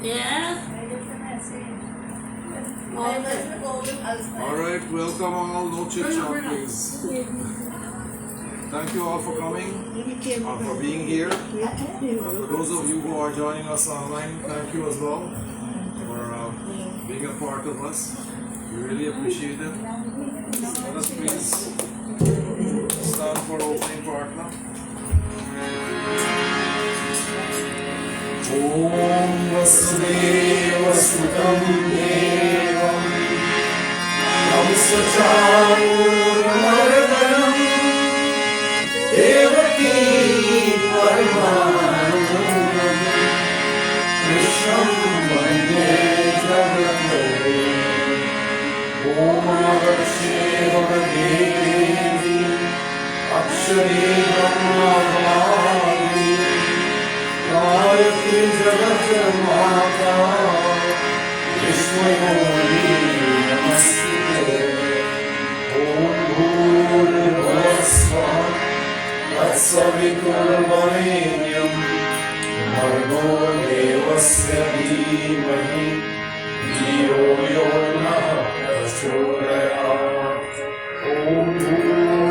Yeah. All right, welcome all. No chit chat, please. Thank you all for coming and for being here. And for those of you who are joining us online, thank you as well for being a part of us. We really appreciate it. Let us please stand for opening part now. Om Vasudeva Sudam Devam Namsacharunam Devaki Paramanandam Krishnam Vande Jagadguru Om Shiva Devi Akshari Brahmavali Gayatri Jagat Mata Vishwayogi Namaste Om Bhurvasva Tatsaviturvarenyam Bhargo Devasya Dhimahi Dhiyo Yo Nah Prachodayat Om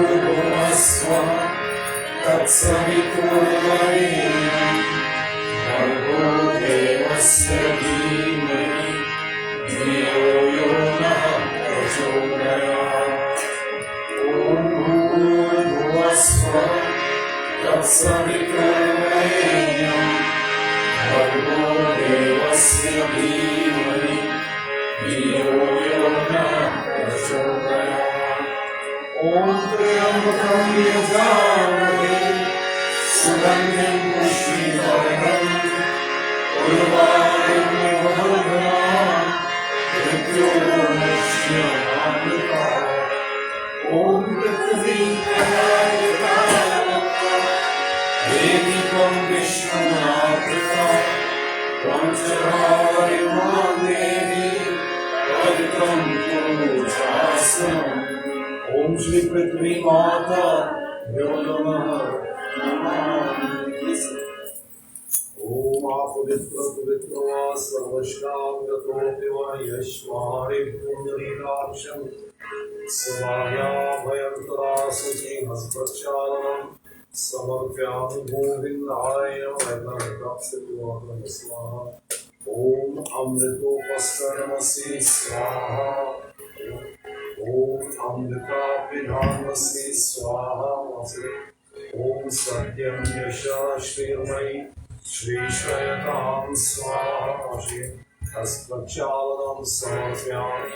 Bhurvasva Tatsaviturvarenyam Bhargo Devasya Dhimahi Dhiyo Yo Nah Prachodayat Om Bhurvasva Tatsaviturvarenyam Bhargo Devasya Dhimahi Dhiyo Yo Nah Prachodayat Om Triambakam Yajamade Sugandhim Pushtivarnam Urvarim Vardhanam Mrityurmukshyamamrita Om Prithvi Pranayakata Devi Tvam Vishnunaprita Panchararimam Devi Pavitram Purushasanam Om Shri Prithvi Mata Vyodamaha Namami Om Apavitra Pavitra Sarvashram Gato Deva Yashvari Pundarikaksham Savaya Bhayantara Suchi Haspracharanam Samarpyami Govindaya Vaidhanatapsituvakam Swaha Om Amrito Paskaramasi Swaha Om Amrita Pidhanvasi Swaha Om Satyam Yasha Shrirmai Shri Shrayatam Swaha Asprachalanam Samarpyami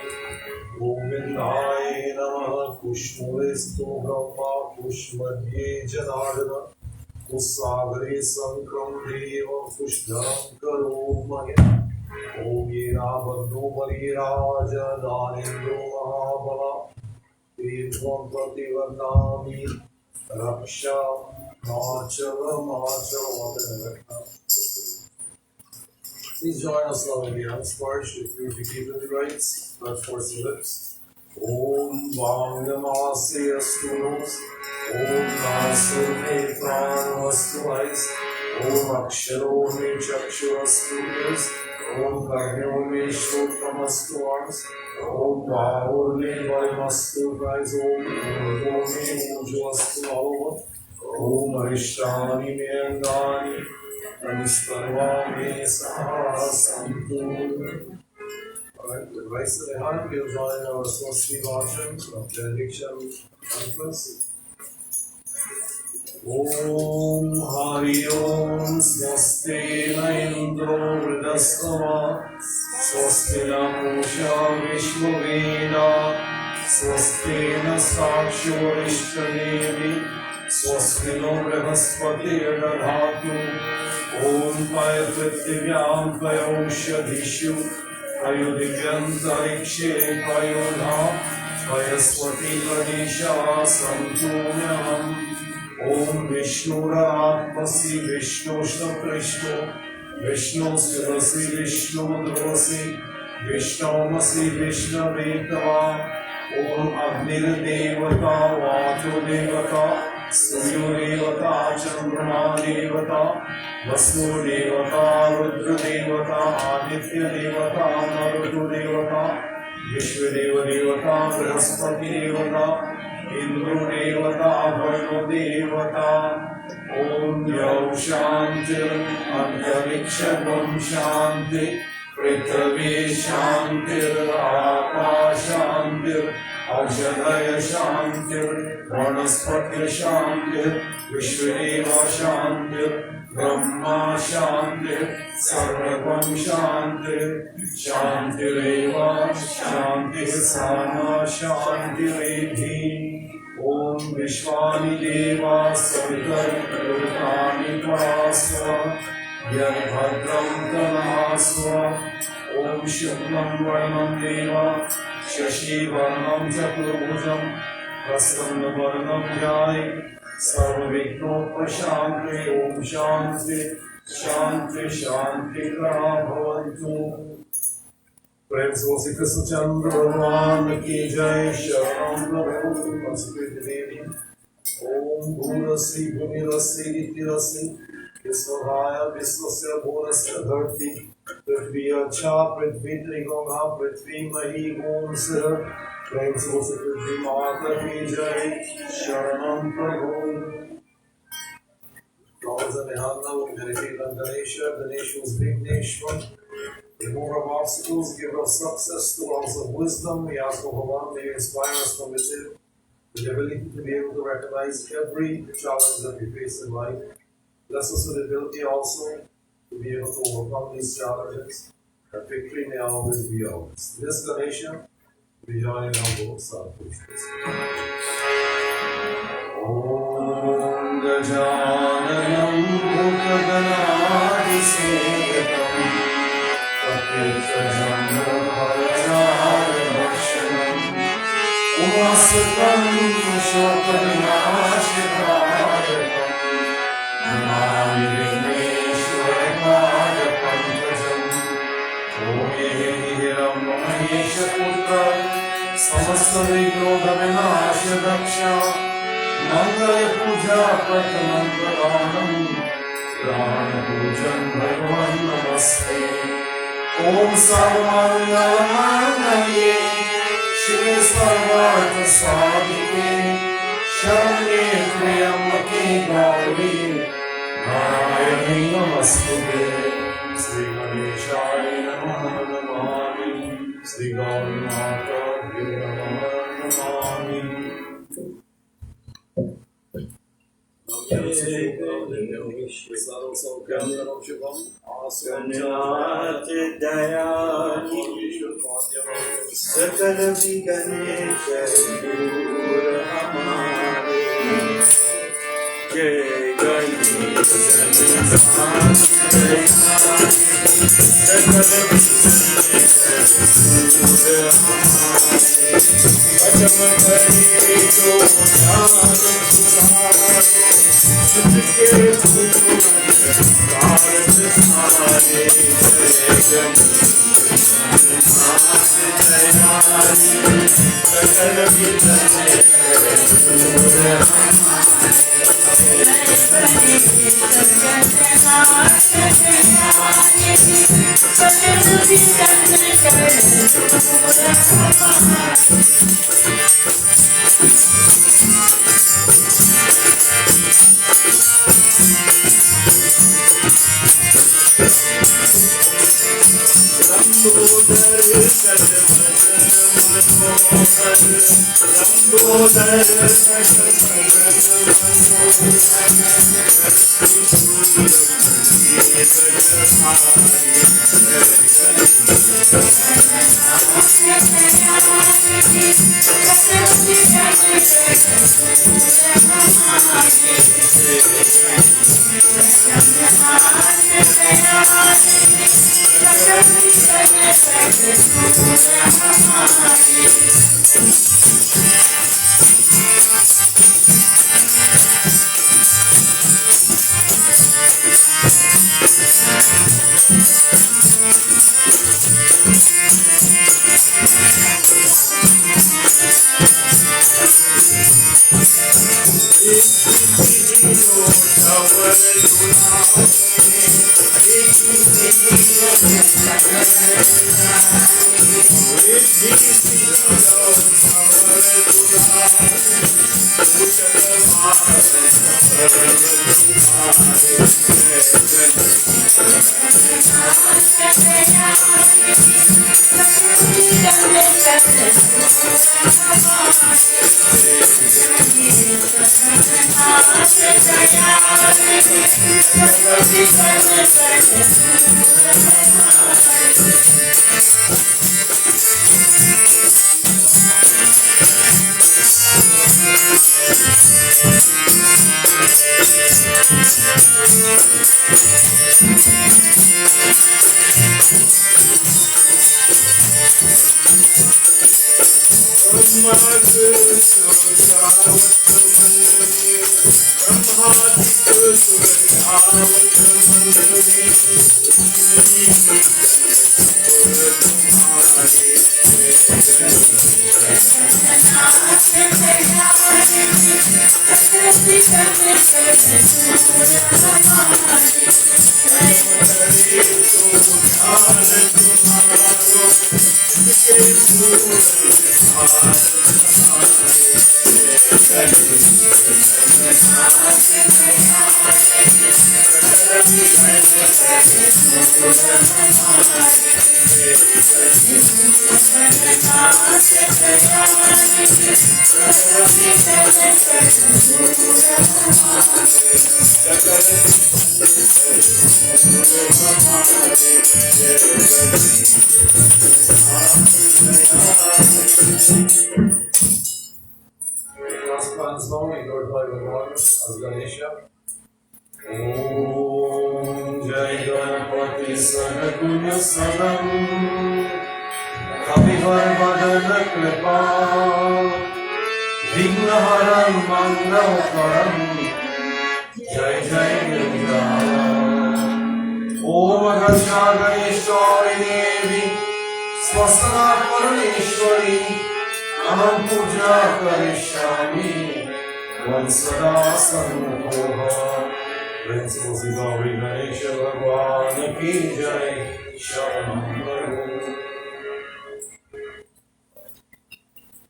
Govindaya Namaha Kushmuristu Brahma Kushmadye Janardana Kusagre Sankram Deva Kushdaram Karo Maya Om Yena Badno Mariraja Danindro Mahabala Tirtham Prativardhami Raksha Machala Machala. Please join us now in the unsparge if you believe in the rights, not force the lips. Om Vangamase Astunos Om Nasur Vastu Eyes Om Aksharo Me Chakshu Om Karnyo Me Shotamastu Arms Om Bahur Me Vaimastu Eyes Om Urvo Me Ujvastu Alova Om Arishtani Me Angani Namistarva Me Sahasantu. Alright, with rights to the heart, we'll join our Swasti Vachan of Benediction Conference. Om Hari Om Swasti Na Indro Vridastava Swasti Na Pusha Vishnu Veda Swasti Na Saksho Ishtanevi Swasti No Brihaspati Radhatu Om Paya Prithvivyam Paya Shadhishu Ayudhyantarikshhe Payodha Payaswati Ganesha Santunam Om Vishnuratmasi Vishnu Shtaprishno Vishnu Sudasi Vishnu Dravasi Vishnamasi Vishnavetava Om Agnir Devata Vato Devata सूर्यदेवता चंद्रमा देवता वसुदेवता रुद्रदेवता आदित्यदेवता मरुदेवता विश्वदेव देवता बृहस्पति देवता इंद्र देवता वरुण देवता ओम यौ शांतिरन्तरिक्षं शांति पृथ्वी शांतिराकाश शांतिर औषधय शांतिर वनस्पति शांतिर विश्वदेव शांतिर ब्रह्मा शांतिर सर्वं शांतिर शांतिरेव शांति सामा शांतिरेधि ओम विश्वानि देवा सवितर्वृतानि परास्व यद्भद्रं तनहास्व ओम शुक्लं वर्णं देव शशिवर्णं चतुर्भुजं प्रसन्नवदनं ध्याये सर्वविघ्नोपशान्ते ओम शान्ति शान्ति शान्तिकरा भवन्तु। प्रेम से श्री कृष्णचंद्र भगवान की जय। शरणं प्रभु संस्कृत देवी। ओम भूरसि भूमिरसि गिरिरसि विश्वभाय विश्वस्य भूरस्य धरती पृथ्वी अच्छा पृथ्वी त्रिगोणा पृथ्वी मही ओम सह। प्रेम से पृथ्वी माता की जय। शरणं प्रभु। Lords and Hana will meditate on Ganesha. Ganesha is Vigneshwar. Remove our obstacles, give us success to laws of wisdom. We ask for Bhagavan, may you inspire us from within with the ability to be able to recognize every challenge that we face in life. Bless us with the ability also to be able to overcome these challenges. That victory may always be ours. This Ganesha, we join in our both self-wishes. Om Gajananam Bhutaganaadisevitam Tapitajamabharajarabhakshanam Umasatam Shokavinashikarayatam Namami Vigneshwarapajapankajam Om Hiram Mahesha Putra Samastavignodhavinashadaksha मंगल पूजा प्रथमं प्रदानं प्राण पूजन भगवान नमस्ते। ओम सर्वमंगलमांगल्ये शिवे सर्वार्थ साधिके शरण्ये त्र्यंबके गौरी नारायणी नमस्तुते। श्री गणेशाय नमः नमामि श्री गौरीमाताभ्यो नमः नमामि। नाथ दयानि सकल विघ्ने दूर हमारे। जय गणेश सकल दूर हमारे। अजम करे तो ज्ञान सुधारे जिसके कारज सारे। जय गणेश दयानि सकल विघ्ने दूर Transforming Lord Bhagavan as Ganesha. Om Jai Ganapati Sanagunya Sadam Kavivar Vadana Kripa Vignaharam Mangalakaram Jai Jai Gangara Om Agasha Ganeshwari Devi Swasana Parameshwari Aham Puja Karishami Vansada Sanuhoha Principal Siddhari Ganesha Bhagwan Ki Jai Sharanam Prabhu.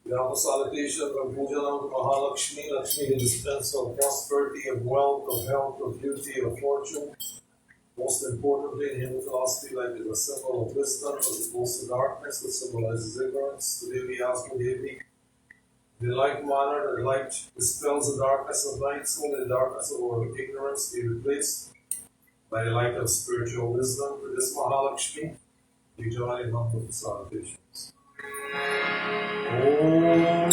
We offer salutation from Pujanam to Mahalakshmi, Lakshmi, the dispenser of prosperity, of wealth, of health, of beauty, of fortune. Most importantly, in Hindu philosophy, light is a symbol of wisdom as opposed to darkness, which symbolizes ignorance. Today we ask the deity, in like manner that light dispels the darkness of night, so the darkness of our ignorance be replaced by the light of spiritual wisdom. For this Mahalakshmi, we join in humble salutations. Om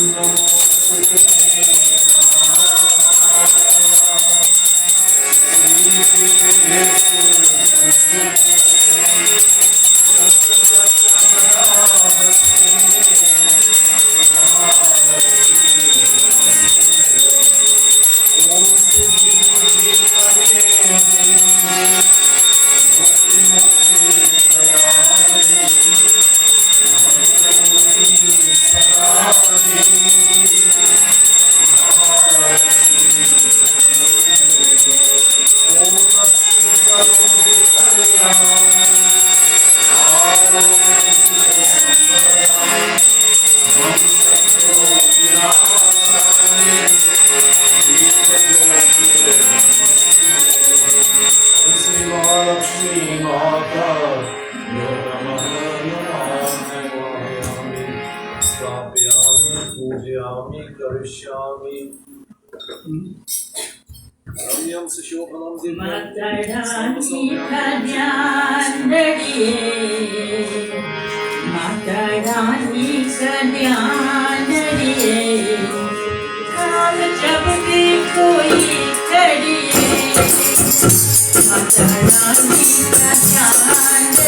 Matharani ka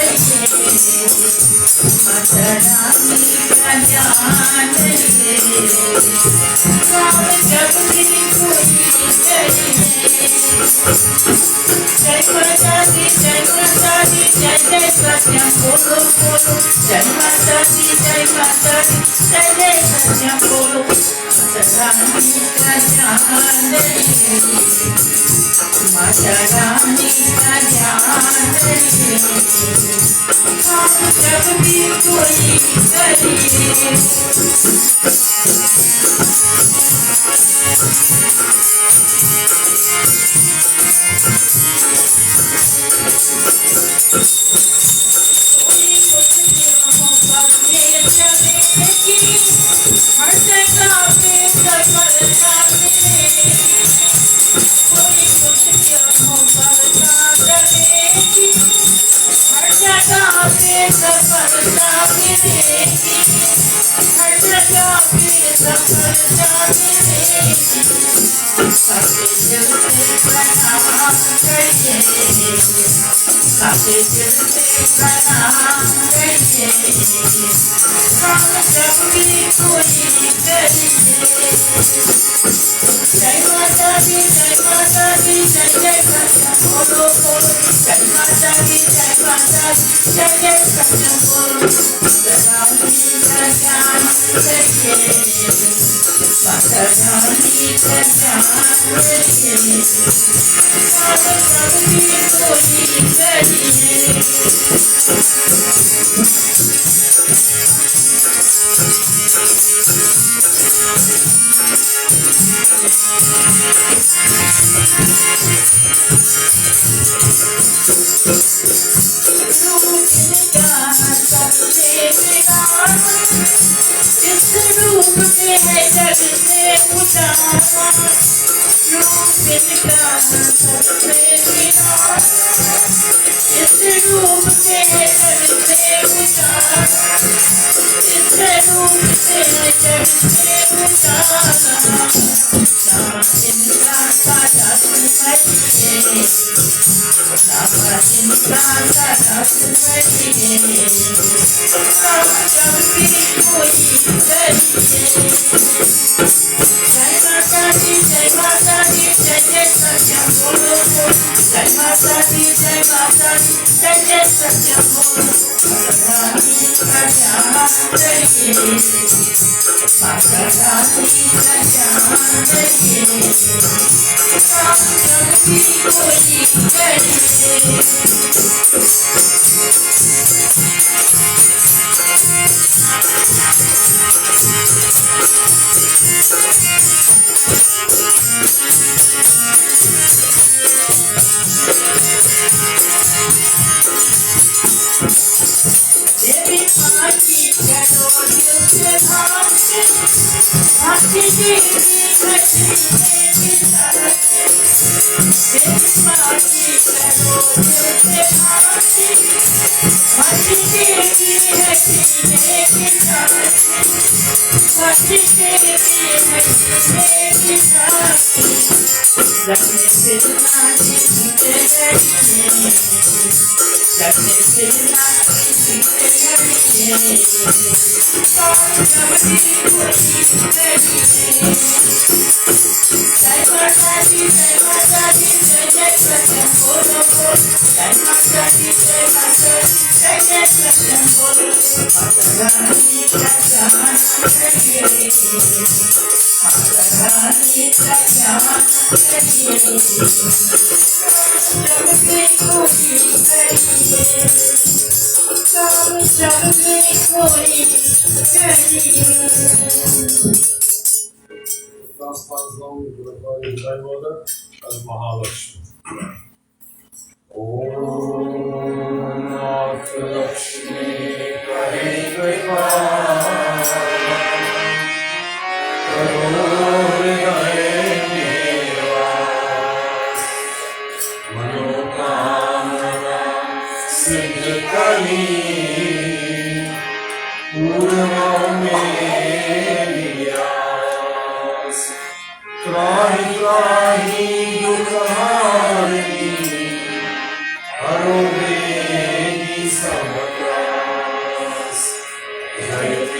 Mata Rani का ध्यान रहे, काम जब भी कोई करे। जय माता दी जय माता दी जय जय सत्यम बोलो बोलो, जय माता दी जय माता दी जय जय सत्यम बोलो। माता रानी का ध्यान रहे, माता रानी का ध्यान रहे, काम जब भी कोई करे। हर जगह पे सफलता मिलेगी, कोई कुछ क्यों करता रहेगी। हर जगह पे सफलता मिलेगी, हर जगह पे सफलता मिलेगी। सबके दिल से प्रणाम करिए, सबके दिल से प्रणाम करिए, काम जब भी कोई करे। जय माता दी जय माता दी जय जय सत्यम बोलो बोलो, जय माता दी जय माता दी जय जय सत्यम बोलो। माता रानी का ध्यान रखिए, माता रानी का ध्यान रखिए, काम जब भी कोई करिए। रूप का सबसे बिगाड़, इस रूप में है जग से उजाला। रूप का सबसे बिगाड़, इस रूप में है जग से उजाला। इस रूप में है जग से उजाला। नाम इनका सादा सुनइए, नाम इनका सादा सुनइए, काम जब भी कोई करिए। जय माता दी जय माता दी जय जय सत्यम बोलो बोलो, जय माता दी जय माता दी जय जय सत्यम बोलो। माता रानी का ध्यान रखिए, माता रानी का ध्यान रखिए, काम जब भी कोई करे। देवी माँ की चलो दिल से भाग्य, भाग्य देवी घटी देवी सारके। देवी माँ की चलो दिल से भाग्य, भाग्य देवी घटी देवी सारके। भाग्य देवी घटी देवी सारके। रखने फिरना किसी के घड़िए, रखने फिरना किसी के घड़िए, काम जब भी कोई करिए। जय माता दी जय माता दी जय जय सत्यम बोलो बोलो, जय माता दी जय माता दी जय जय सत्यम बोलो। माता रानी का ध्यान रखिए, माता रानी का ध्यान रखिए, जब भी कोई करिए, काम जब भी कोई करिए। Last one's long, we're going to call you time order as Mahalakshmi. Om Mata Lakshmi Kare Kripa Karo Hridaye Deva Manokamana Siddha Kari Purva Meriya त्राहि त्राहि दुःखहारिणी हरो देहि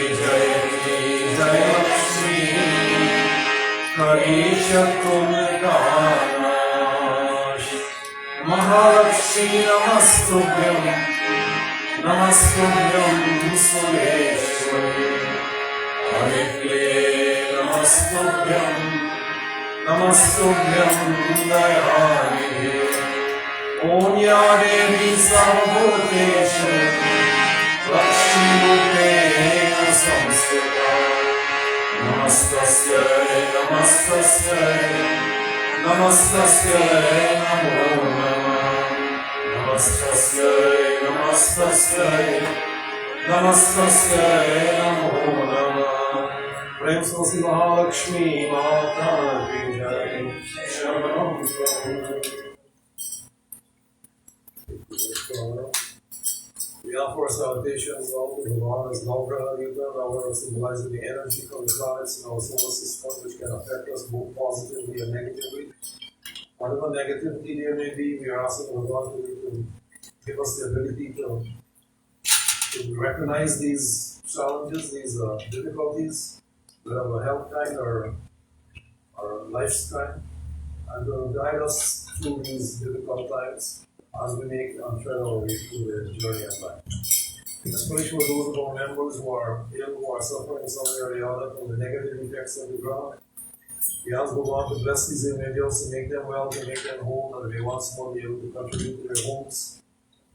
जय लक्ष्मी करीश तुलगानाश महालक्ष्मी नमस्तुभ्यं सुरेश्वरी हरिप्रिये नमस्तुभ्यं दयानिधे ॐ या देवी सर्वभूतेषु लक्ष्मीरूपेण संस्थिता नमस्तस्यै नमो नमः नमस्तस्यै नमो नमः प्रेम से महालक्ष्मी माता की जय शरणं प्रभु We offer salutations all to the Lord as Navgraha Yuga, Navgraha symbolizing the energy from the planets in our solar system which can affect us both positively and negatively. Whatever negativity there may be, we are asking the Lord to give us the ability to recognize these challenges, these difficulties, whether of a health kind or life's kind, and to guide us through these difficult times as we make and tread our way through the journey of life. Especially for those of our members who are ill, who are suffering some way or the other from the negative effects of the ground, we ask God to bless these individuals, to make them well, to make them whole, and they once more be able to contribute to their homes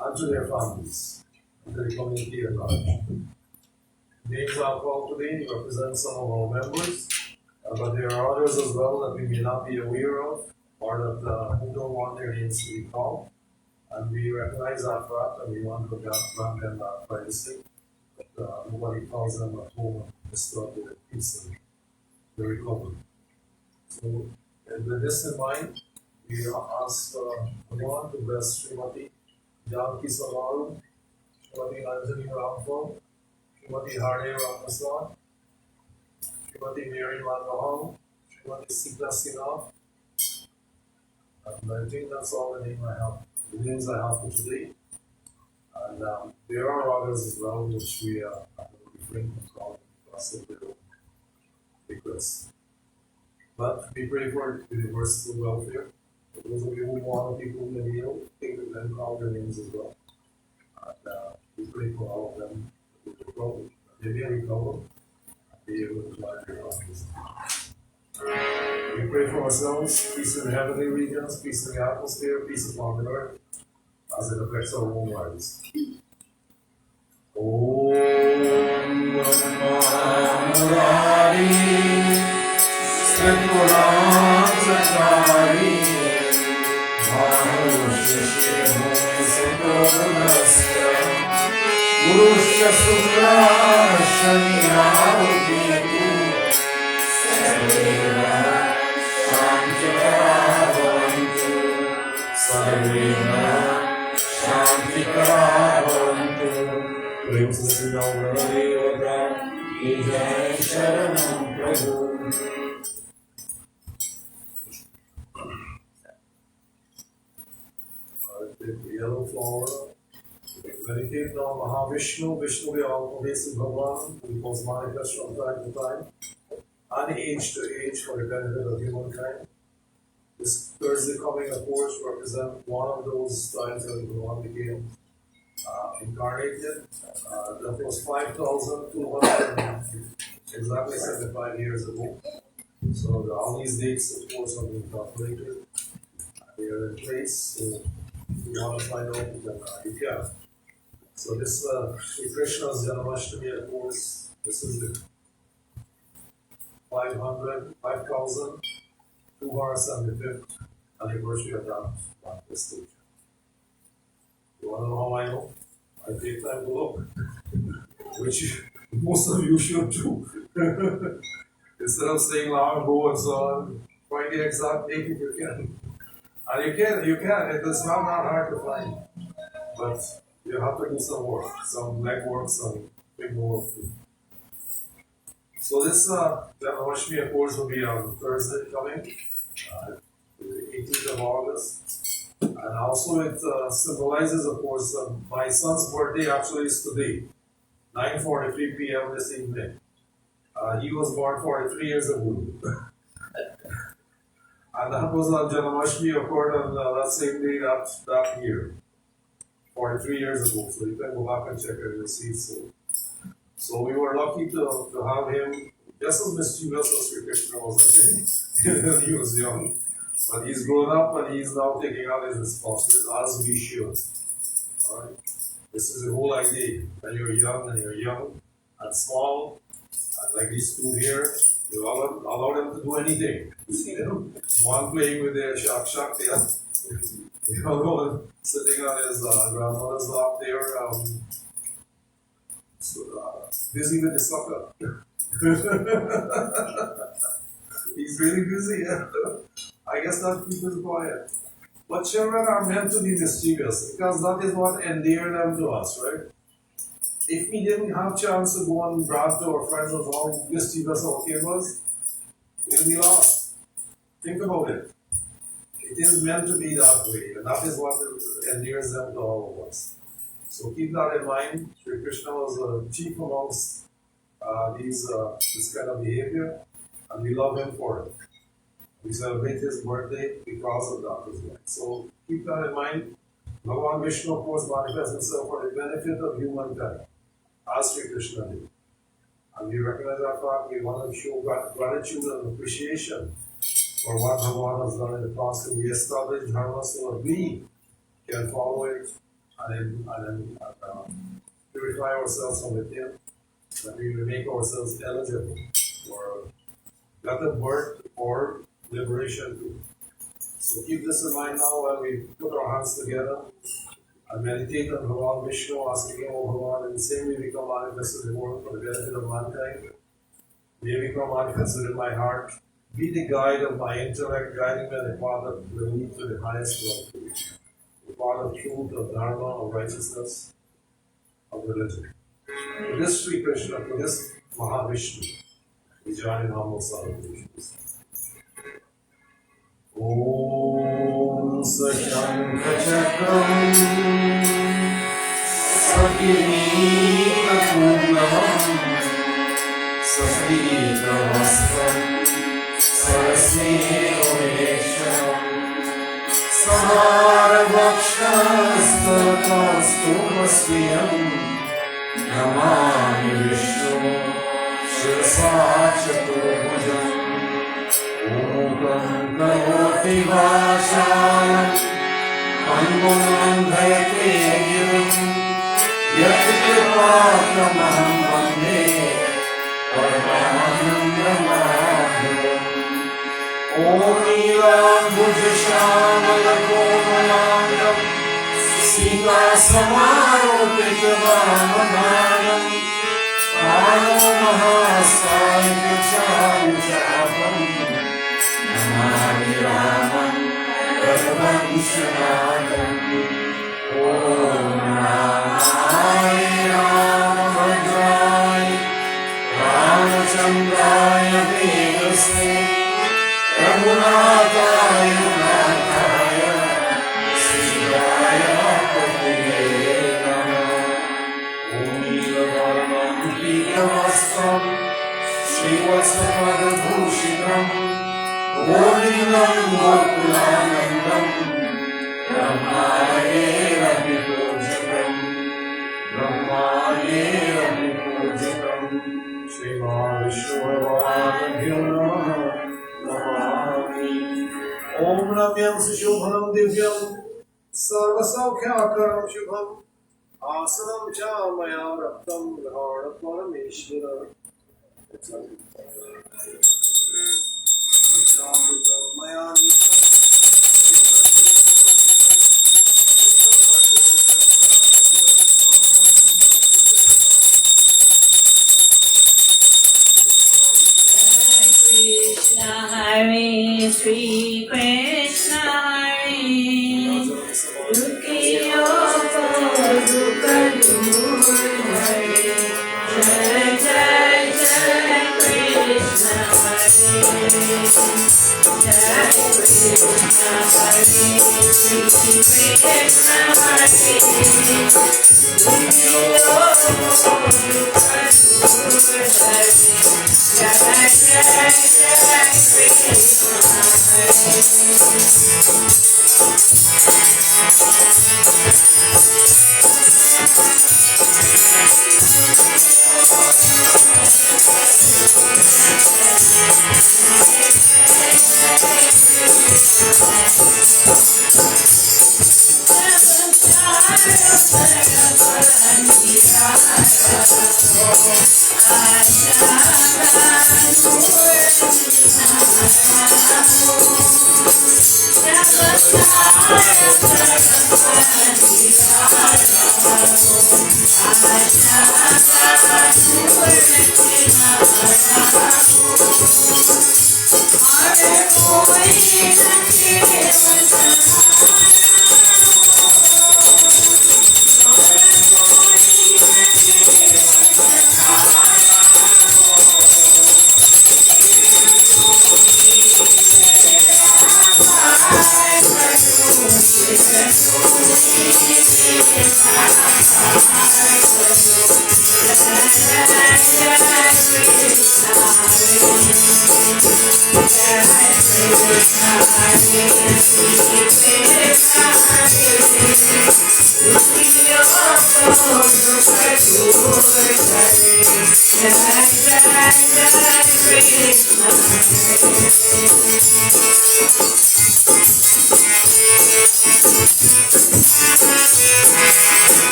and to their families, and to the community at large. Names are called today represent some of our members, but there are others as well that we may not be aware of, or that who don't want their names to be called. And we recognize our fact, and we want to grant them that privacy. But nobody calls them at home and disturb their peace and their recovery. So, with this in mind, we ask everyone to bless Srimati Janki Samaru, Srimati Anjali Ramphal, Srimati Harde Ramprasad, Srimati Mary Manmohan, Srimati Sita Sinha, and I think that's all the names I have for today. And there are others as well which we are refrain from calling because of their requests. But we pray for the universal welfare. For those of you who want people who may be ill, think of them, call their names as well. And we pray for all of them to recover, that they may recover and be able to join their families. We pray for ourselves, peace in the heavenly regions, peace in the atmosphere, peace upon the earth, as it affects our own lives. Om Murari Sripuranjari Manushya Sutodasya Gurushya Sukra Shaniyarupitu प्रेम से देवता की जय शरणं प्रभु yellow flower meditate on Mahavishnu Vishnu के all-pervasive Bhagavan who was manifest from time to time and age to age for the benefit of humankind. This Thursday coming, of course, represents one of those times when Bhagavan became incarnated. That was 5,200 exactly 75 years ago. So all these dates, of course, have been calculated. They are in place. So if you want to find out, you can. So this Sri Krishna's Janmashtami, of course, this is the 5,275th anniversary of that manifestation. You want to know how I know? I take time to look, which most of you should do. Instead of saying long ago and so on, find the exact date if you can. And you can, it is not hard to find. But you have to do some work, some legwork, some big work. So this Janmashtami, of course, will be on Thursday coming, the 18th of August. And also it symbolizes, of course, my son's birthday actually is today. 9:43 p.m. this evening. He was born 43 years ago. And that was on Janmashtami occurred on that same day that year. 43 years ago. So you can go back and check it and see. So we were lucky to have him just as mischievous as Sri Krishna was, I think, when he was young. But he's grown up and he's now taking on his responsibility as we should. Alright? This is the whole idea. When you're young and small, and like these two here, you allow them to do anything. You see them? One playing with their shak, the other one sitting on his grandmother's lap there, busy with the soccer. He's really busy. I guess that keeps quiet. But children are meant to be mischievous because that is what endeared them to us, right? If we didn't have chance to go and brag to our friends of how mischievous our kid was, we'll be lost. Think about it. It is meant to be that way, and that is what endears them to all of us. So keep that in mind. Sri Krishna was chief amongst this kind of behavior, and we love him for it. We celebrate his birthday because of that as well. So keep that in mind. Bhagavan Vishnu, of course, manifests himself for the benefit of humankind, as Sri Krishna did. And we recognize that fact. We want to show gratitude and appreciation for what Bhagavan has done in the past, and we establish dharma so that we can follow it and purify ourselves from within, that we will make ourselves eligible for better birth or liberation too. So keep this in mind now when we put our hands together and meditate on Bhagavan Vishnu, asking him, oh Bhagavan, in the same way become manifested in the world for the benefit of mankind. May become manifested in my heart. Be the guide of my intellect, guiding me on the path that will lead to the highest love, the path of truth, of dharma, of righteousness, of religion. To this Sri Krishna, to this Mahavishnu, we join in humble salutations. Om Sankha Chakram Sakirita Kundavam Sasita Vastam Sarasvesham Samarabhakshastakastumasviyam Namami Vishnu Shirasachaturabhujam Om Karoti Vashalam Angulandhayate Girim Yatkripakamaham Vande Paramanandamaharam Om Nilam Bhujashamalakomalandam Sita Samaropitavamanam Ano Mahasayika Charuchapam Namami Ramam Bhagavan Shanadam Om Namai Ramabhadraya Ramachandraya Vedase Raghunataya Nathaya Sridhaya Pataya Namah Om Nilavarnam Piyavastam Srivasapadabhushinam Godilam Gokulanandam Brahmayera Vipurjatam Brahmayera Vipurjatam Shri Mahavishnu Namami Om Ramyam Sushubham Divyam Sarvasaukhyakaram Shubham Asanam Cha Maya Raptam Dharana Parameshvara Krishna Hare Sri Krishna Hare Dukiyo Dukalu Hare Jai Jai Jai Krishna Hare Jai Krishna Hare Sri Krishna Hare Dukiyo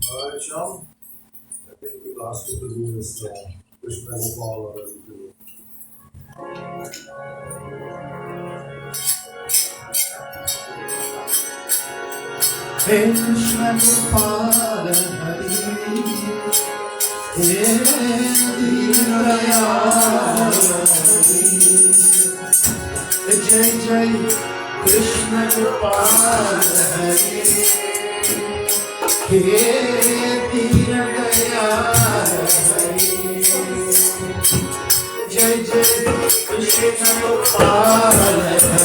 Alright, Sean. I think we'll ask you to do this Krishna Gopal or do. Hey Krishna Gopal Hari, Hey Dayal Hari, Jai Jai Krishna Gopal Hari, Hey Dayal Hari, Jai Jai Krishna Gopal Hari,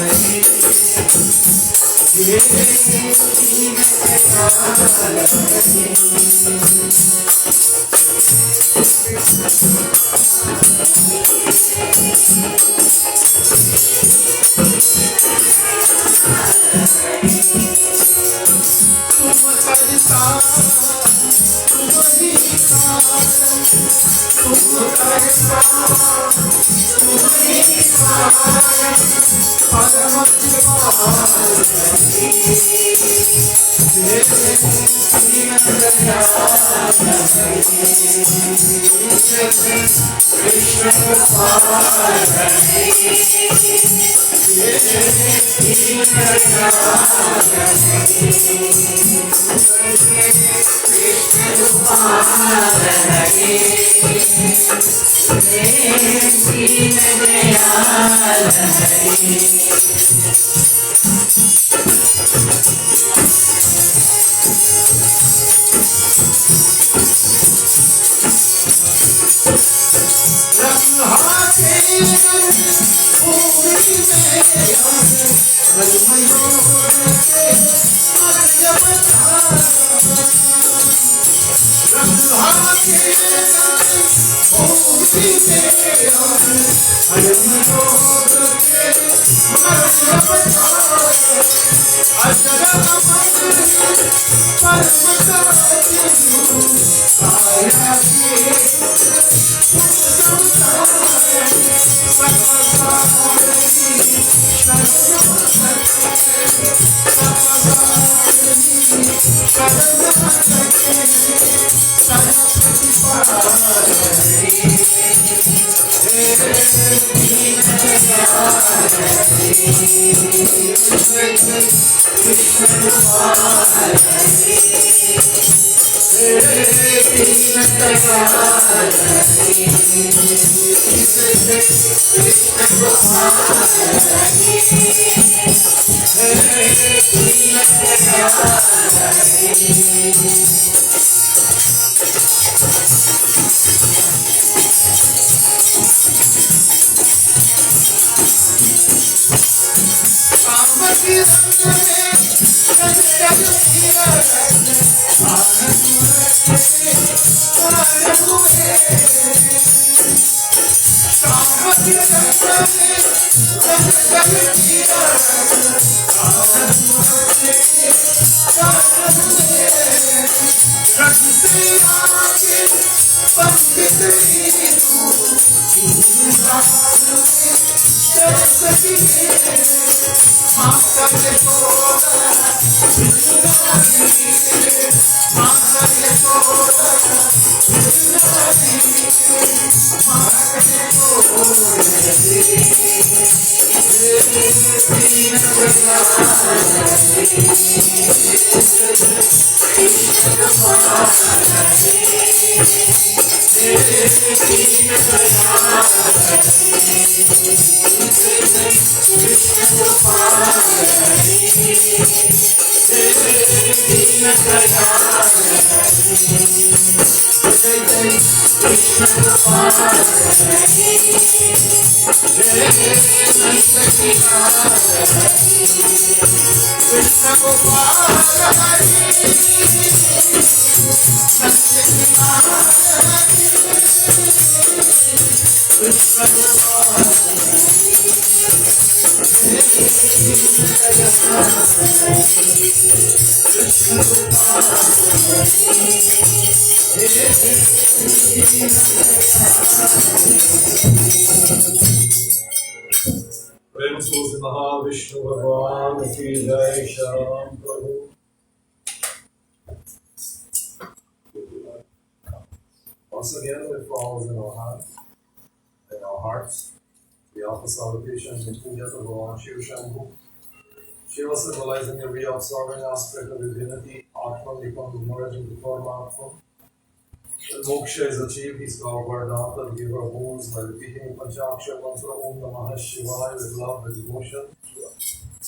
प्रेम से महाविष्णु भगवान की जय। श्याम प्रभु। Once again, with flowers in our hands, in our hearts, we offer salutations in Puja to Bhagavan Shiva Shambhu. Shiva symbolizing every absorbing aspect of divinity, Atman becomes merged into Paramatma. When moksha is achieved, he's called Vardhanta, the giver of wounds, by repeating Panchakshara mantra Om Namah Shivaya with love, with devotion.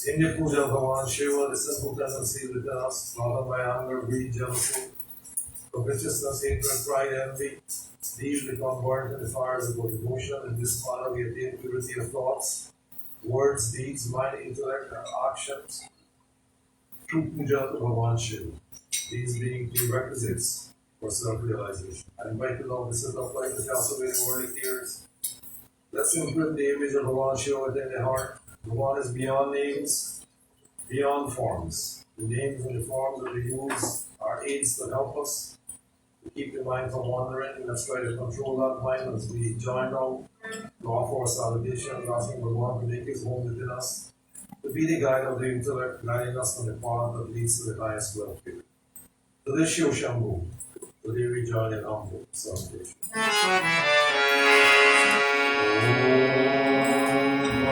In the puja of Bhagavan Shiva, the simple tendency within us, followed by anger, greed, jealousy, covetousness, hatred, pride, envy, these become burnt in the fires of devotion. In this manner, we attain purity of thoughts, words, deeds, mind, intellect, and actions through puja to Bhagavan Shiva. These being prerequisites for self-realization. I invite you all to sit up like the cultivate worldly tears. Let's imprint the image of Bhagavan Shiva within the heart. Bhagavan is beyond names, beyond forms. The names and the forms that we use are aids to help us to keep the mind from wandering. Let's try to control that mind as we join now to offer our salutation, asking Bhagavan to make his home within us, to be the guide of the intellect, guiding us on the path that leads to the highest welfare. To this Shiva Shambhu, today we join in humble salutation.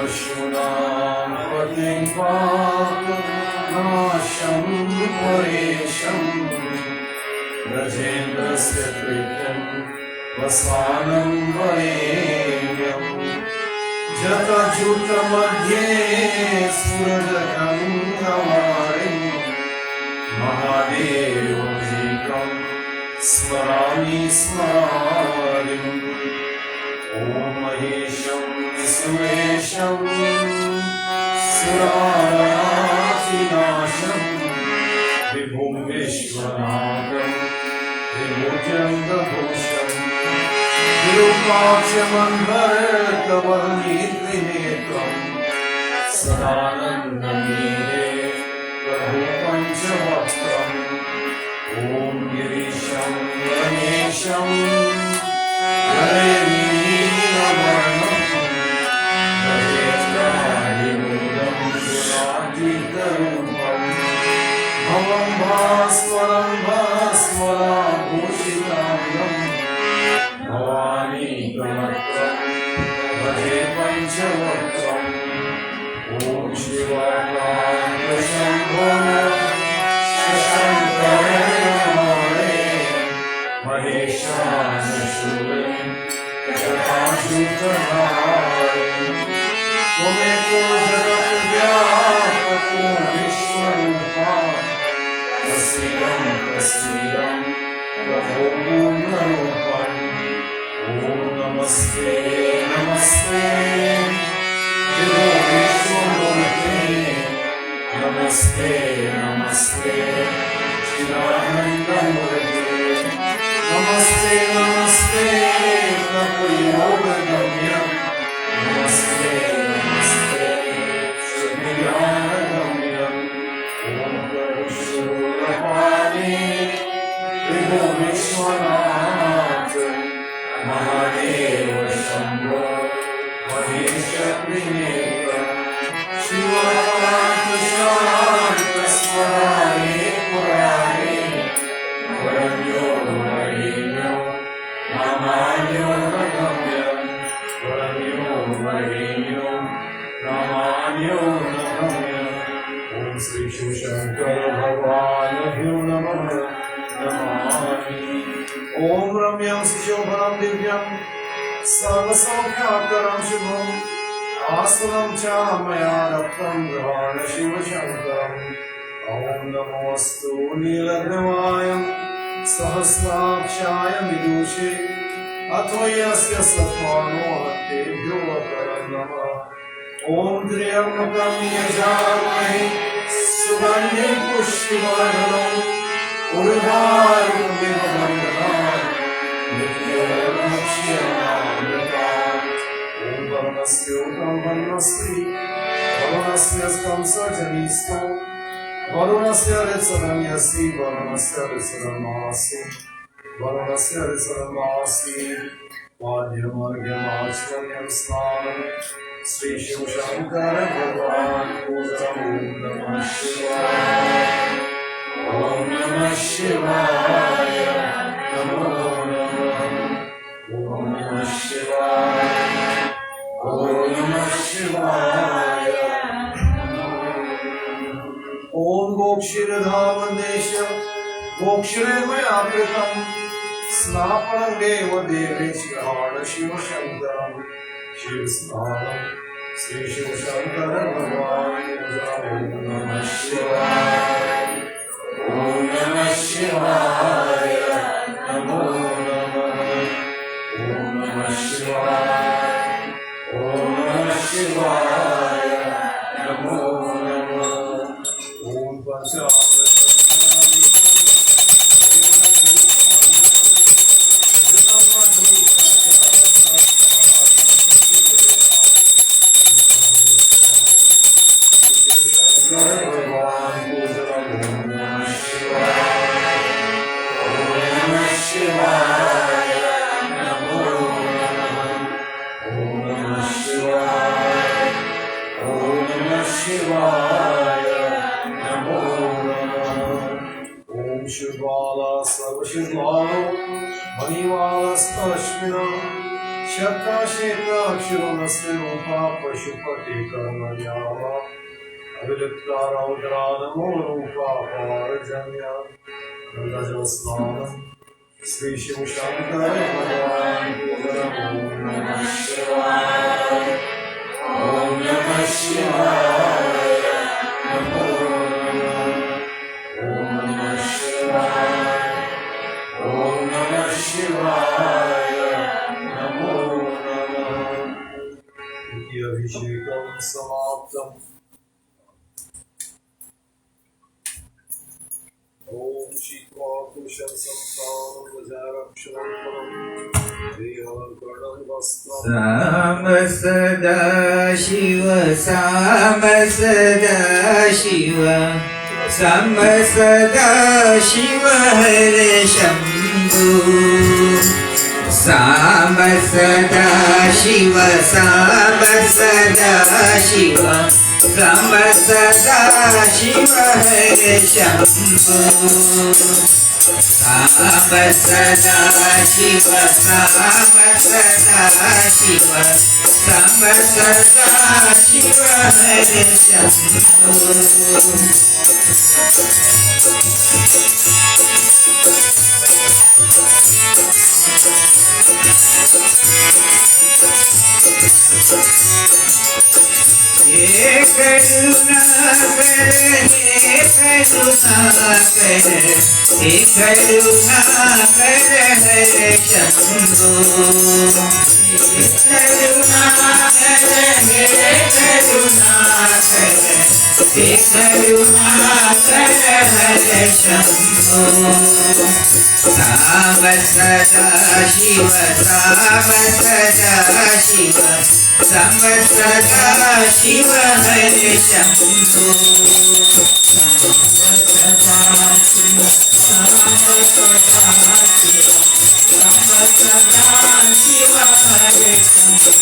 Vashuddham Patim Nasham Paresham Rajendrasya Kritam Vasanam Varevyam Jata Juta Madhye Surajakam Kamarim Mahadevajikam Smarami Smarim Om Mahesham सुरेशं सुरानाशिनाशं विभुं विश्वनाथं विभुजङ्गभूषं विरूपाक्षमन्वरतवनीत्रिनेत्रं सदानन्दमीरे प्रभु पञ्चवक्त्रम् ॐ गिरीशं गणेशं गणेशवर्णं गणेशकारिमूलं गुणातीतरूपं भवं भास्वरं भास्वराभूषिताङ्गं भवानी कमत्रं भजे पञ्चवक्त्रम् ॐ शिवाकान्तशम्भो शशाङ्करे महेशानशूरं जटाशूतधारं त्वमेको जगद्व्यापको विश्वरूपा प्रसीदं प्रसीदं प्रभो पूर्णरूपम् ॐ नमस्ते नमस्ते विभो विश्वमूर्ते नमस्ते नमस्ते चिदानन्दमूर्ते नमस्ते नमस्ते तपोयोगगम्यं नमस्ते नमस्ते सुज्ञानगम्यं ॐ परशुरापाणि विभो विश्वनाथ महादेव शम्भो महेशत्रिनेत्र शिवाकान्त शान्त स्मरारे पुरारे वरन्यो वरेण्यो नामान्यो नगम्यं वरन्यो वरेण्यो नामान्यो नगम्यं ॐ श्री शिवशङ्कर भगवानुभ्यो नमः नमामि ॐ रम्यं सुशोभनं दिव्यं सर्वसौख्याकरं शुभम् आसनं च मया दत्तं गृहाण शिवशङ्करम् ॐ नमोऽस्तु नीलग्रवाय सहस्राक्षाय विदुषे अथो यस्य सत्त्वानो हत्तेभ्यो अपरं नमः ॐ त्र्यम्बकं यजामहे सुगन्धिं पुष्टिवर्धनम् उर्वारुकमिव बन्धनात् मृत्योर्मुक्ष्यमामृतात् ॐ वरुणस्योतं वरुणस्ति वरुणस्य स्तं सजनीस्तं वरुणस्य ऋत्सनं यसि वरुणस्य ऋत्सनमासि वरुणस्य ऋत्सनमासि वाद्यमर्घ्यमाचमन्यं स्नानं श्रीशिवशङ्कर भगवान् पूजम् ॐ नमः शिवाय नमो नमः ॐ नमः शिवाय ॐ नमः शिवाय ॐ गोक्षीरधामदेशं गोक्षीरमया कृतं स्नापनं देवदेवेश्वराण शिवशङ्करं शिवस्नानं श्रीशिवशङ्कर भगवान् ॐ नमः शिवाय ॐ नमः शिवाय नमो नमः ॐ नमः शिवाय ॐ नमः शिवाय नमो नमः ॐ शिवाला सर्वशिवालो मणिवालस्तश्विना शब्दाशेताक्षरोणस्य रूपा पशुपति कर्मयावा अविलिप्ता रौद्रा नमो रूपा पारजन्या गङ्गाजलस्नानं श्री शिवशङ्कर भगवान् ॐ नमः शिवाय ॐ नमः शिवाय नमो साम सदा शिव साम सदा शिव साम सदा शिव हरे शंभु साम सदा शिव साम सदा शिव साम सदा शिव हरे शंभु साम सदा शिव साम सदा शिव साम सदा शिव हरे शंभु हे करुणा कर हे करुणा कर हे करुणा कर हरे शंभु हे करुणा कर हे करुणा कर हे करुणा कर हरे शंभु साम सदा शिव साम सदा शिव साम सदा शिव हरे शंभु साम सदा शिव साम सदा शिव साम सदा शिव हरे शंभु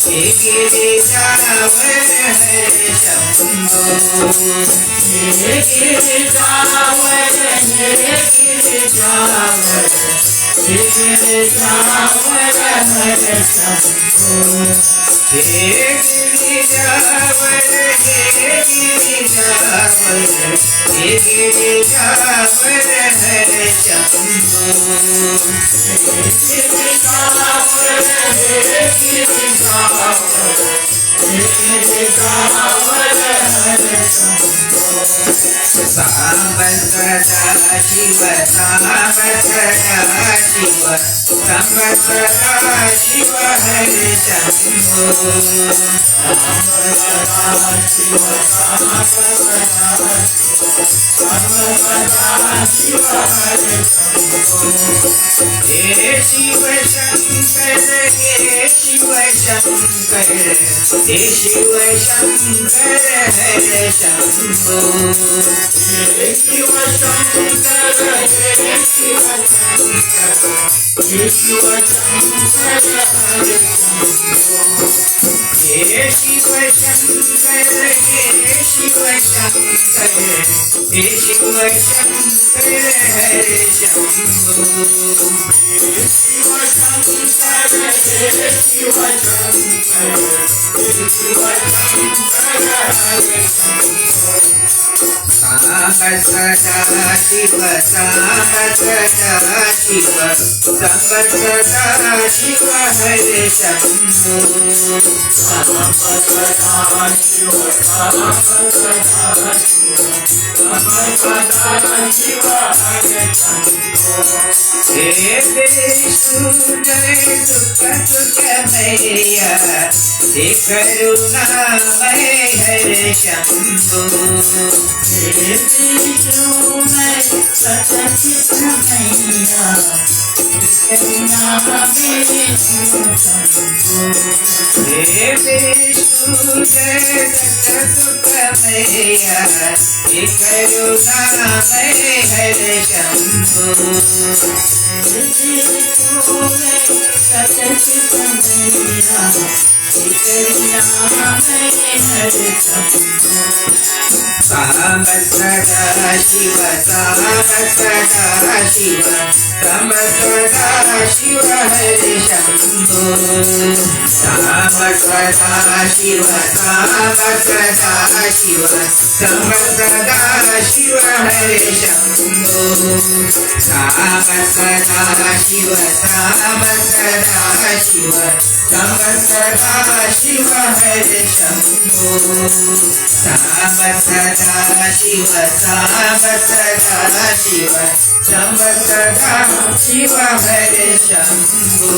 हे गिरिजावर हे गिरिजावर हरे शंभु हे गिरिजावर हे गिरिजावर हे गिरिजावर हरे शंभु हे गिरिजावर हे गिरिजावर हे गिरिजावर हरे शंभु हे गिरिजावर हे गिरिजावर हे गिरिजावर हरे शंभु साम सदा शिव साम सदा शिव साम सदा शिव हरे शंभु साम सदा शिव साम सदा साम सदा शिव हरे शंभु हे शिव शंकर हे शिव शंकर हे शिव शंकर हरे शंभु हे शिव शंकर हे शिव शंकर हे शिव शंकर हरे शंभु हे शिव शंकर हे शिव शंकर हे शिव शंकर हरे शंभु हे शिव शंकर हे शिव शंकर हे शिव शंकर हरे शंभु साम सदा शिव साम सदा शिव साम सदा शिव हरे शंभु साम सदा शिव साम सदा शिव साम सदा शिव हरे शंभु हे विष्णु जय सुख सुख मैया हे करुणामय हरे शंभु हे विष्णुमय सतचित मैया करुणामय शंभु हे विष्णु जय सत सुख मैया हे करुणामय हरे शंभु हे विष्णुमय सतचित मैया हे करुणामय हरे शंभु साम सदा शिव साम सदा शिव साम सदा शिव हरे शंभु साम सदा शिव साम सदा शिव साम सदा शिव हरे शंभु साम सदा शिव साम सदा शिव साम सदा शिव हरे शंभु साम सदा शिव साम सदा शिव साम सदा शिव हरे Shambhu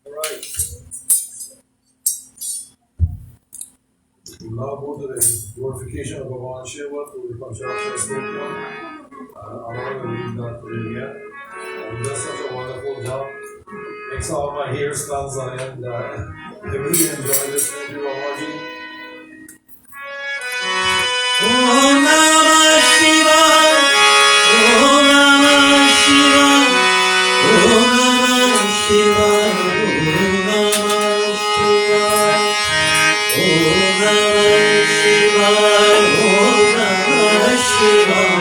All right. now go to the glorification of Bhagavan Shiva to the Panchakshara Stotram. I'm not going to read that for you again. He does such a wonderful job. Makes all my hair stands on end. I really enjoy listening to Ramaji. Om Namah Shivaya. Om Namah Shivaya. Om Namah Shivaya. Om Namah Shivaya. Om Namah Shivaya.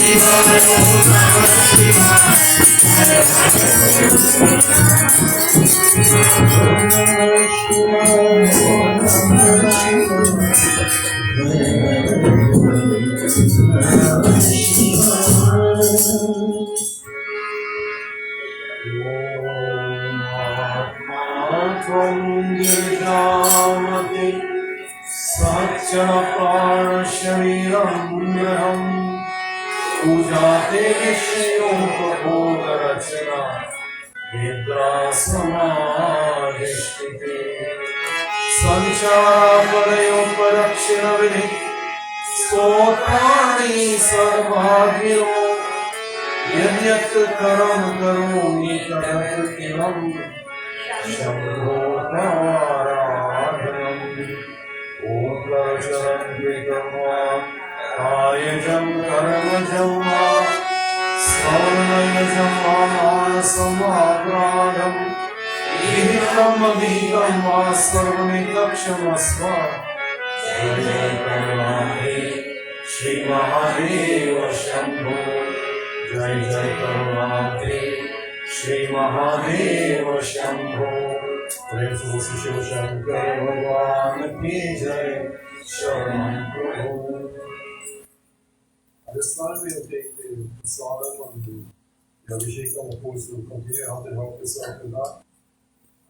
Shiva पूजाते विषयोपभोगरचना निद्रा समाधिष्ठिते सञ्चारपरयोपरक्षणविधि स्तोत्राणि सर्वाग्नियो यद्यत् करं करोमि तदकृतिमं शम्भो ताराधनम् ॐ प्रचरं विकर्मा कायजं कर्मजं वा स्वर्णयजं वा मानसमाप्राणम् ईदं वा सर्वमितक्षमस्व जय जय करुणाहे श्री महादेव शंभो जय जय करुणाहे श्री महादेव शंभो प्रेम से शिव शंकर भगवान की जय शरण प्रभु। This time we'll take the Sadam and the Abhishekam, of course, will continue how to help us out in that.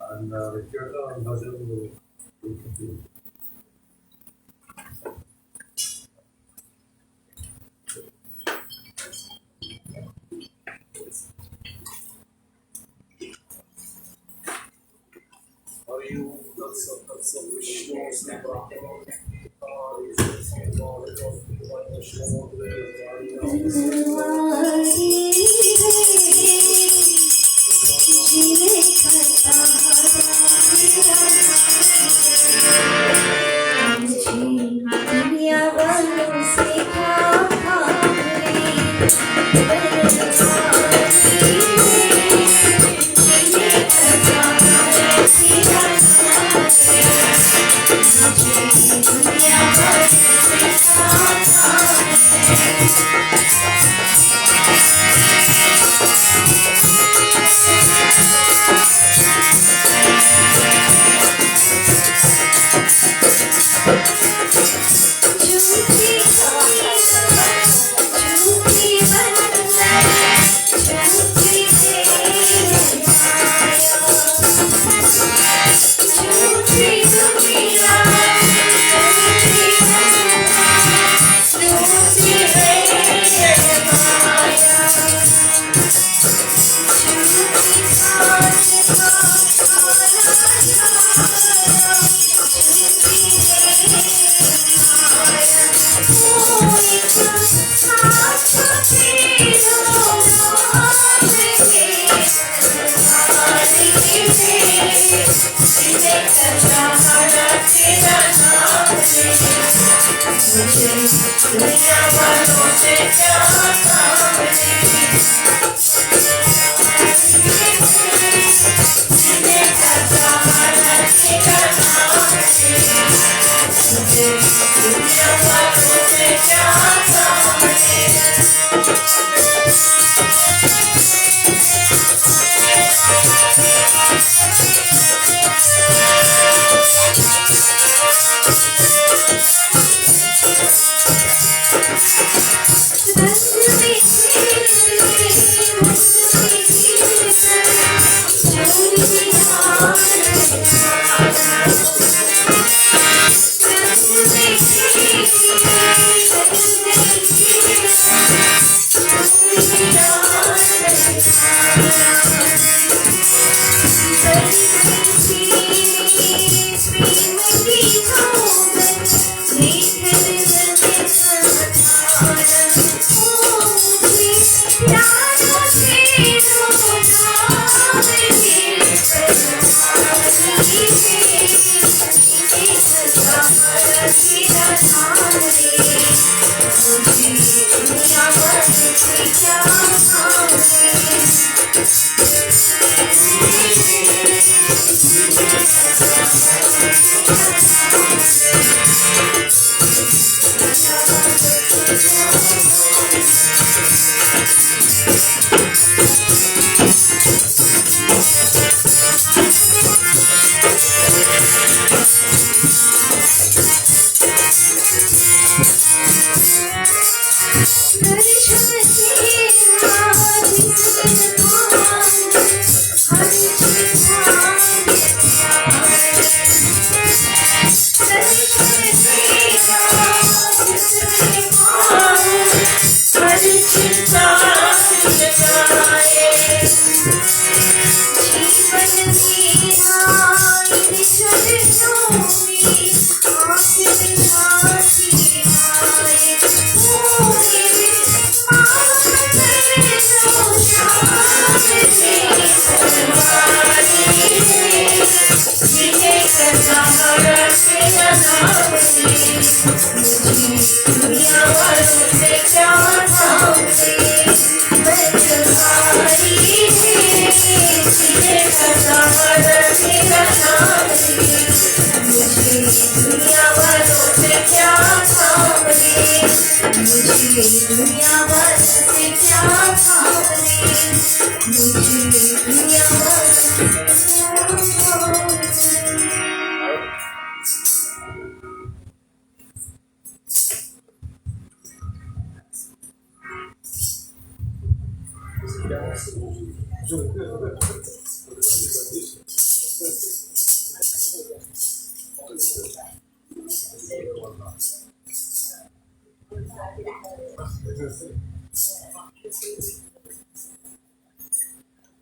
And the Kirtan and Bhajan will continue. Are you, that's a Vishnu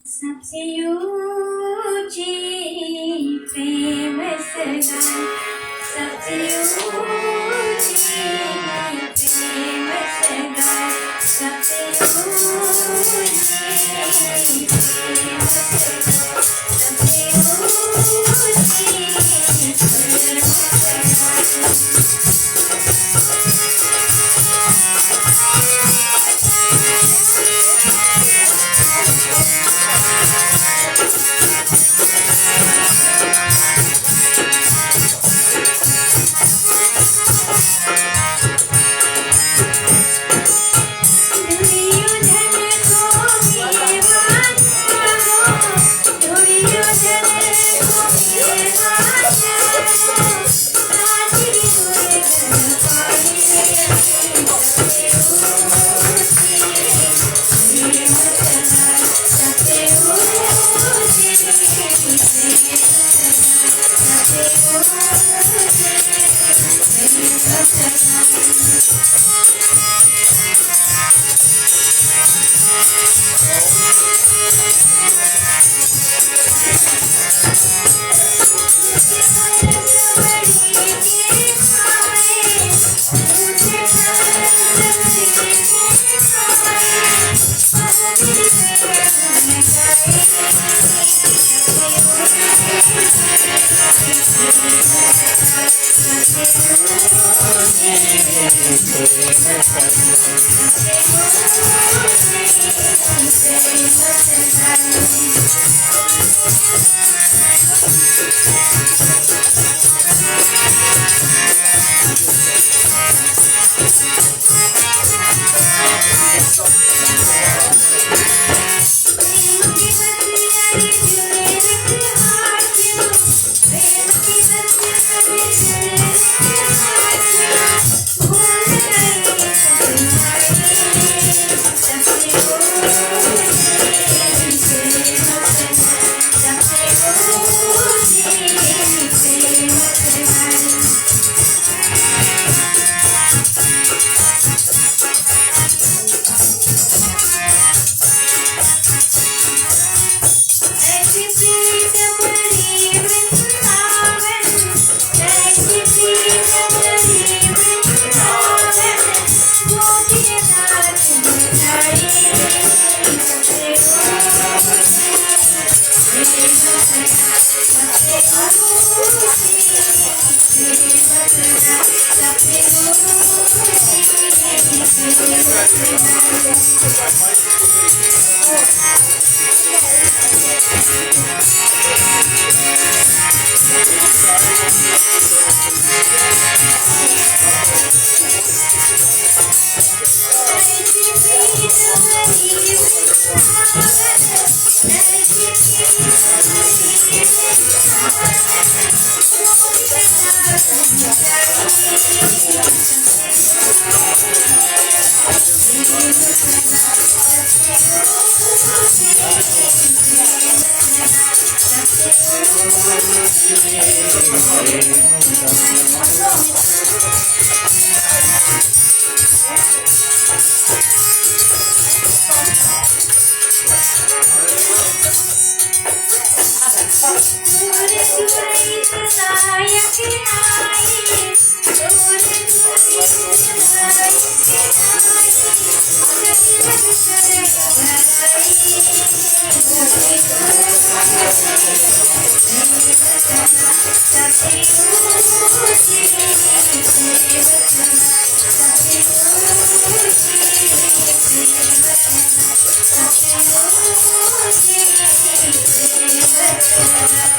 सबसे ऊंची प्रेम सगा सबसे ऊंची प्रेम सगा सबसे ऊंची प्रेम सगा सबसे ऊंची प्रेम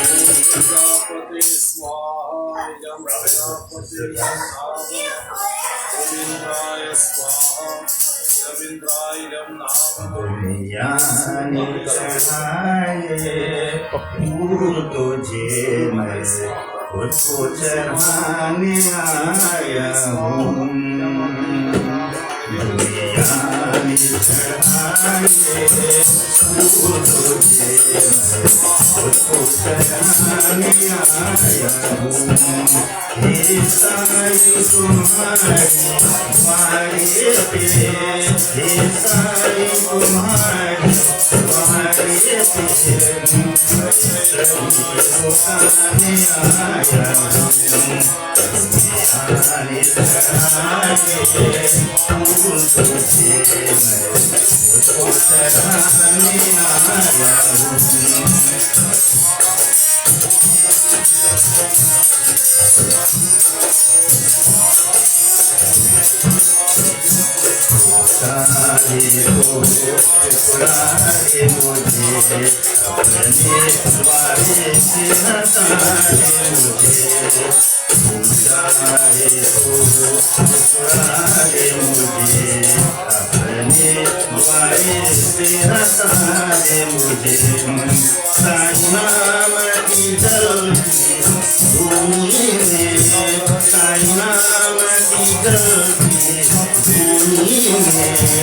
Prajapati Swaha, Idam Prajapati Namaha, Govindraya Swaha, Govindrayam Namaha. यानी चढ़ाए फूल तुझे मैं खुद को चढ़ाने आया हूँ यानी चढ़ाए फूल तुझे मैं खुद को चढ़ाने आया हूँ हे साईं तुम्हारी पे हे साईं तुम्हारी आया सारे को टुकड़ाए मुझे अपने द्वारे से हटाए मुझे पूजाए को टुकड़ाए मुझे अपने द्वारे से हटाए मुझे साईं नाम की जल्दी भूमि में साईं नाम की जल्दी भूमि में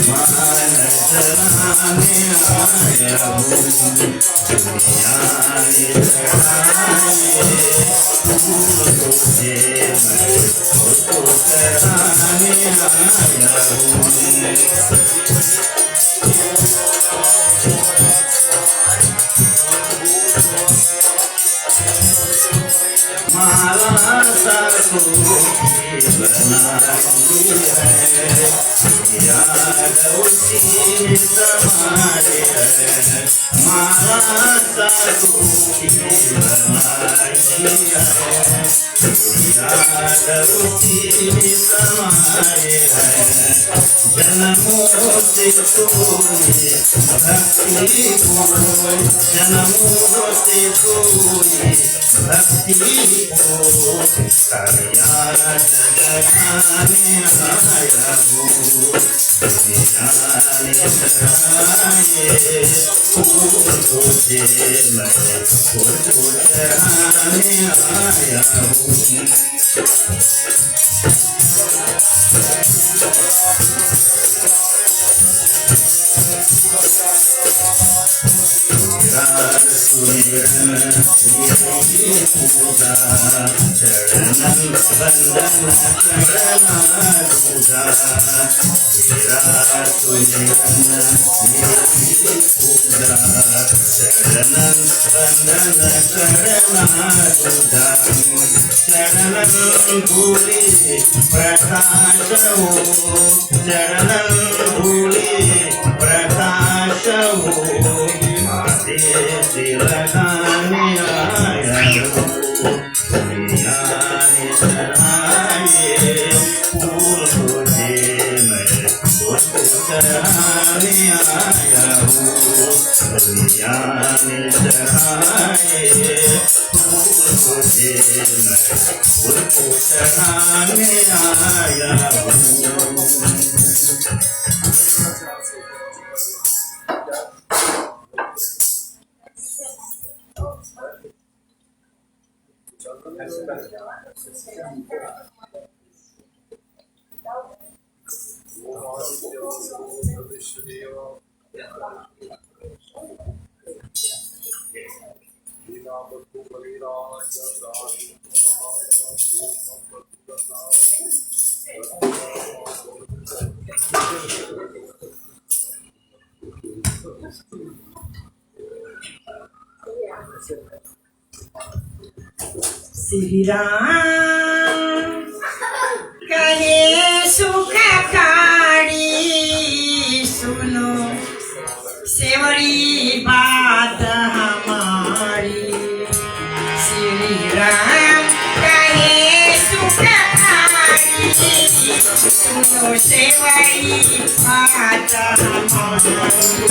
मान चलाने आया हूँ दुनिया ने चढ़ाए फूल तुझे मैं उसको चढ़ाने आया हूँ माला सासू की बनाई है याद उसी में समाए है माला सासू की बनाई है याद उसी में समाए है जन्मों से सोए भक्ति को जन्मों से सोए भक्ति को याद जगाने आया हूँ दुनिया ने चढ़ाए फूल तुझे मैं खुद को चढ़ाने आया हूँ सुमिरन मेरी पूजा चरणन बंदन करना दूजा तेरा सुमिरन मेरी पूजा चरणन बंदन करना दूजा चरणन धूलि प्रकाश हो चरणन धूलि प्रकाश हो से लगाने आया हूँ दुनिया ने चढ़ाए फूल तुझे मैं उसको चढ़ाने आया हूँ दुनिया ने चढ़ाए फूल तुझे मैं उसको चढ़ाने आया हूँ श्री राम कहे सुखकारी सुनो सेवरी बात हमारी। श्री राम कहे सुखकारी सुनो सेवरी बात हमारी।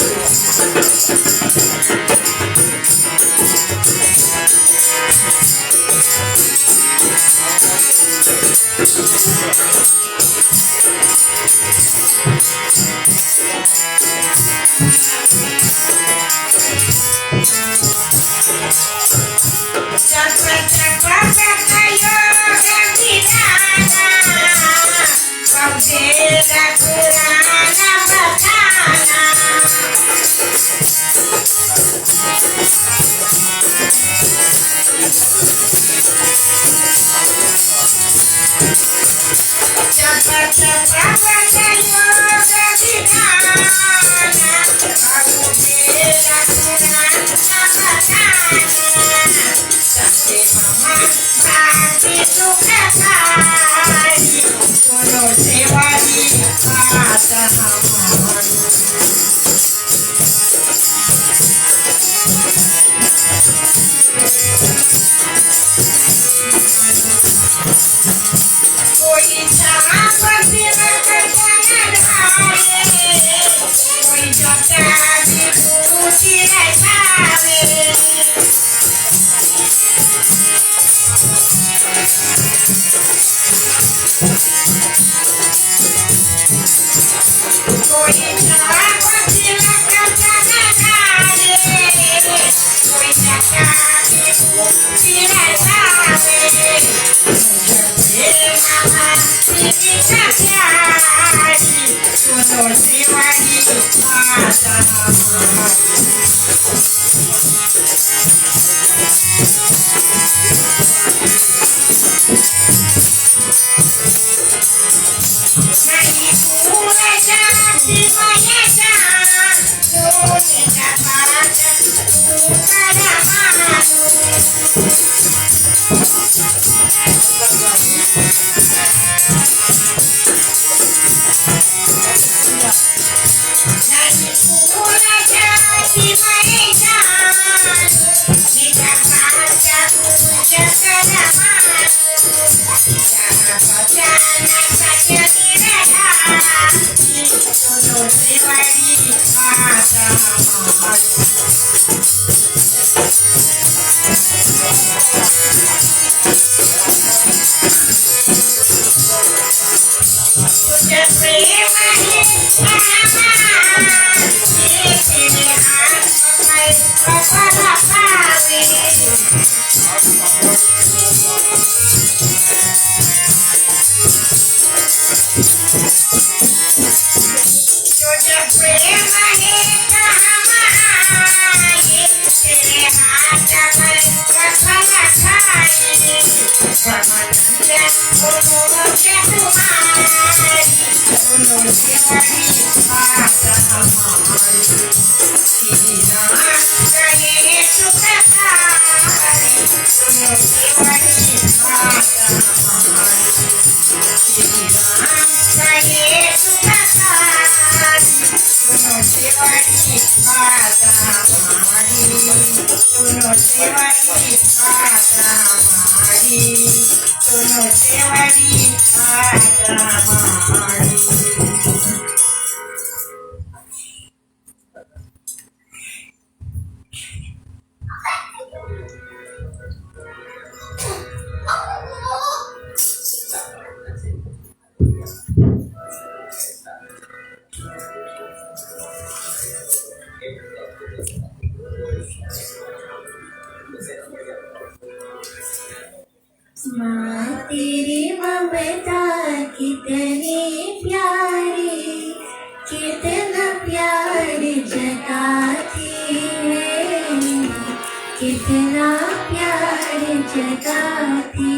कितना प्यार जताती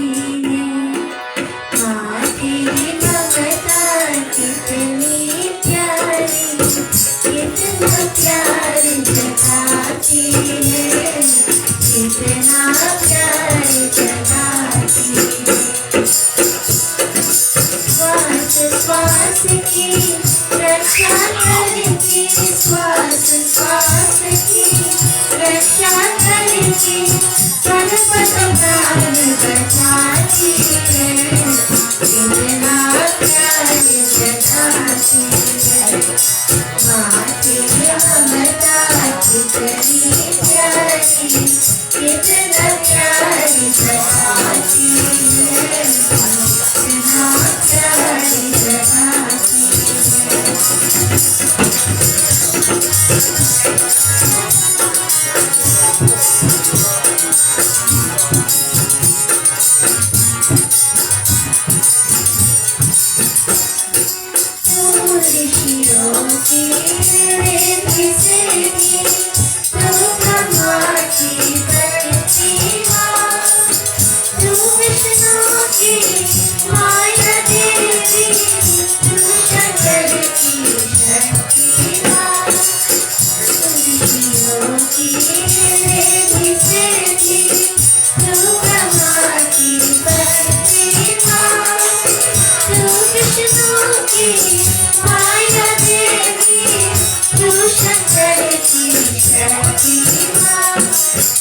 है माँ तेरी ममता कितनी प्यारी कितना प्यार जताती है कितना प्यार जताती है श्वास श्वास की रक्षा करके श्वास श्वास की रक्षा करके पल पल प्राण बचाती है कितना प्यार जताती है माँ तेरी ममता कितनी प्यारी कितना प्यार जताती है कितना प्यार जताती ऋषियों की ऋषि की तू ब्रह्मा की प्रतिमा तू विष्णु की माया देवी तू शंकर की शक्ति माँ ऋषियों की ऋषि की तू ब्रह्मा की प्रतिमा तू विष्णु की माया देवी तू शंकर की शक्ति माँ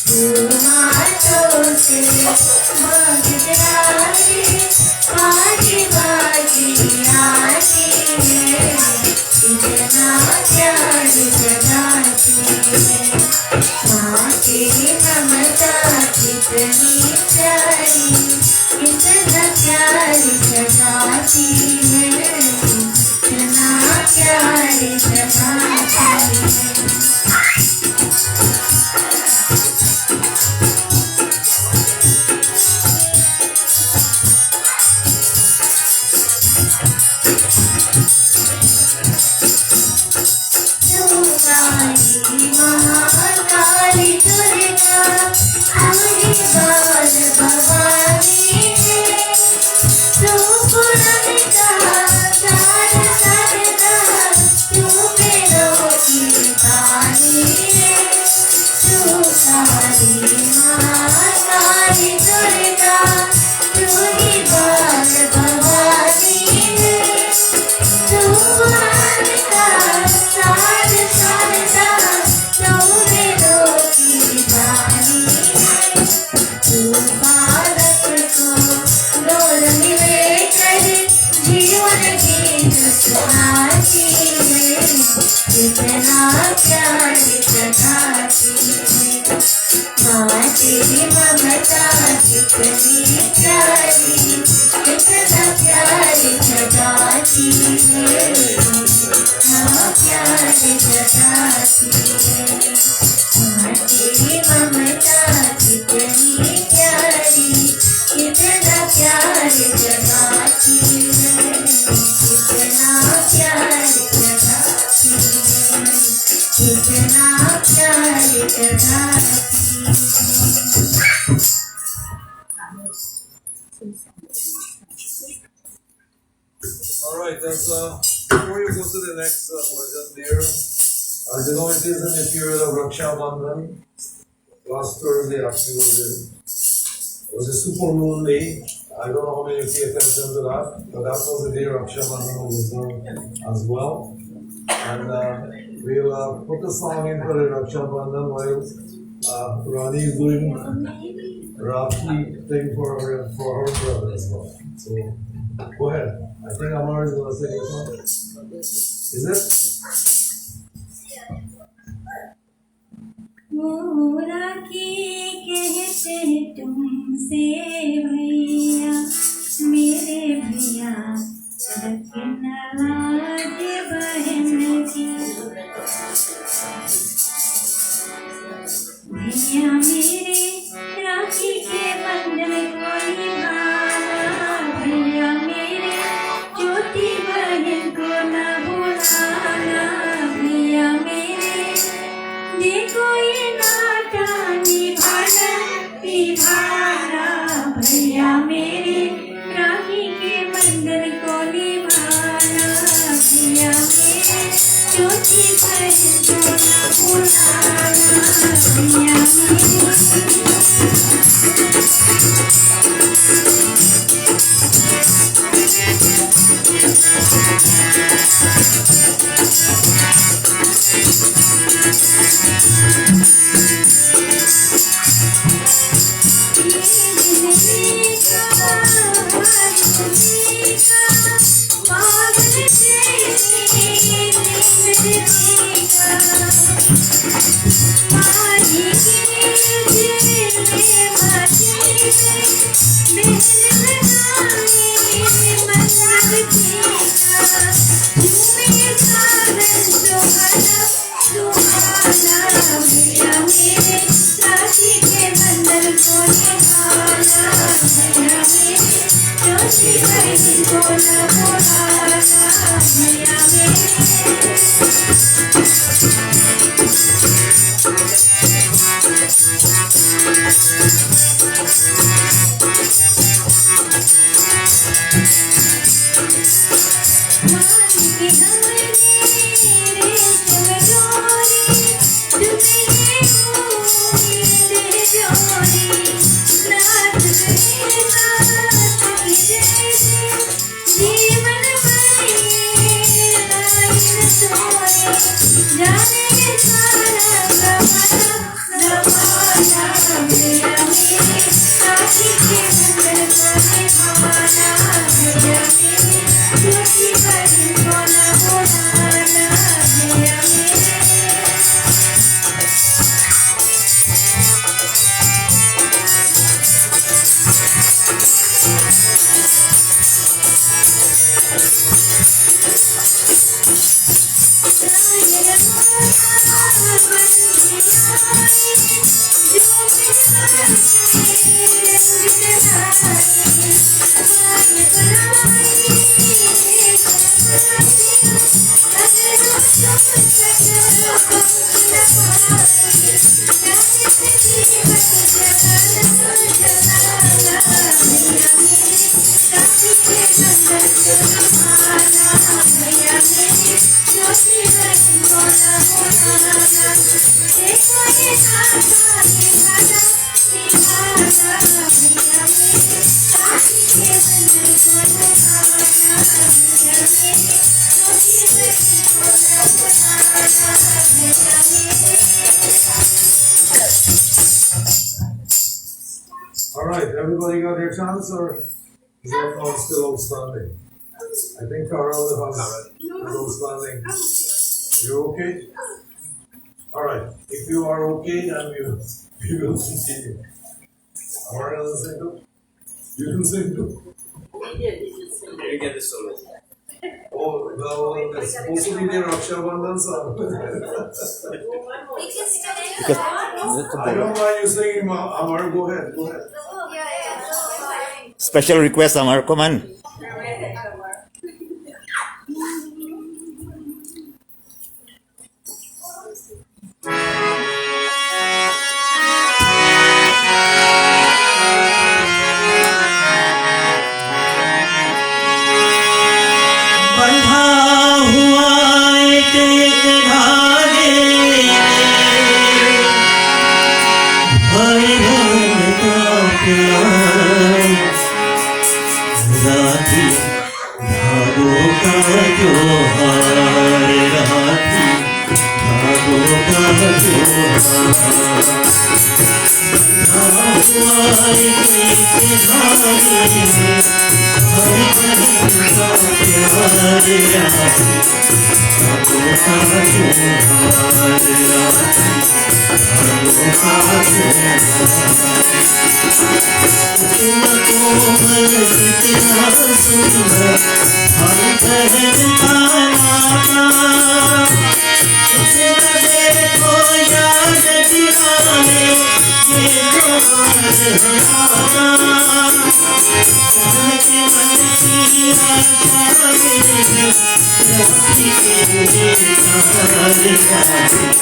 तू मातों से मांग जाए बाजी बाजी आती है कितना प्यार जताती है माँ तेरी ममता कितनी प्यारी कितना प्यार जताती है कितना प्यार जताती है काली महाकाली दुर्गा हमारी बाल भवानी है तू पुरनिका चार सरदा तू मेरों की काली है तू काली महाकाली दुर्गा तू ही बाल भवानी है तू पुरनिका चार सरदा तू मेरों की काली है तू भारत को डोर मिलेकर जीवन गीत सुनाती है कितना प्यार जताती है माँ तेरी ममता कितनी प्यारी कितना प्यार जताती है कितना प्यार जताती है माँ तेरी ममता कितनी प्यारी कितना प्यार जताती है कितना प्यार जताती है कितना प्यार जताती है All right, that's before you go to the next version there, you know it is in the period of Raksha Bandhan. Last Thursday actually was a super moon day. I don't know how many of you pay attention to that, but that was the day Raksha Bandhan was done as well. And we'll put the song in for the Raksha Bandhan while Rani is doing Rakhi thing for her brother as well. So go ahead. I think Amar is going to say this one. Is it? मोरा की कहते तुमसे भैया मेरे भैया रखना लाज बहन की भैया मेरे राखी के बंधन को निभाना भैया मेरे छोटी बहन को न भुलाना All right, everybody got their chance, or is that all still outstanding? I think Carol is outstanding. You're okay? All right, if you are okay, then we will continue. Amara doesn't sing too? You can sing too? You get the solo. Oh, no, that's supposed to be the Raksha Bandhan song. I don't mind you singing, Amar. Go ahead, go ahead. Special request, Amar. Come on. बंधा हुआ एक एक धागे भर भर का प्यार राधी भागों का त्योहार राधी भागों का त्योहार बंधा हुआ एक एक धागे हर भर का प्यार राधी भागों का त्योहार राधी भागों का त्योहार कोमल कितना सुंदर हर बहन का नाता देखो याद दिलाने ये द्वार है आना सहके मन की आशा में राखी के तार राखी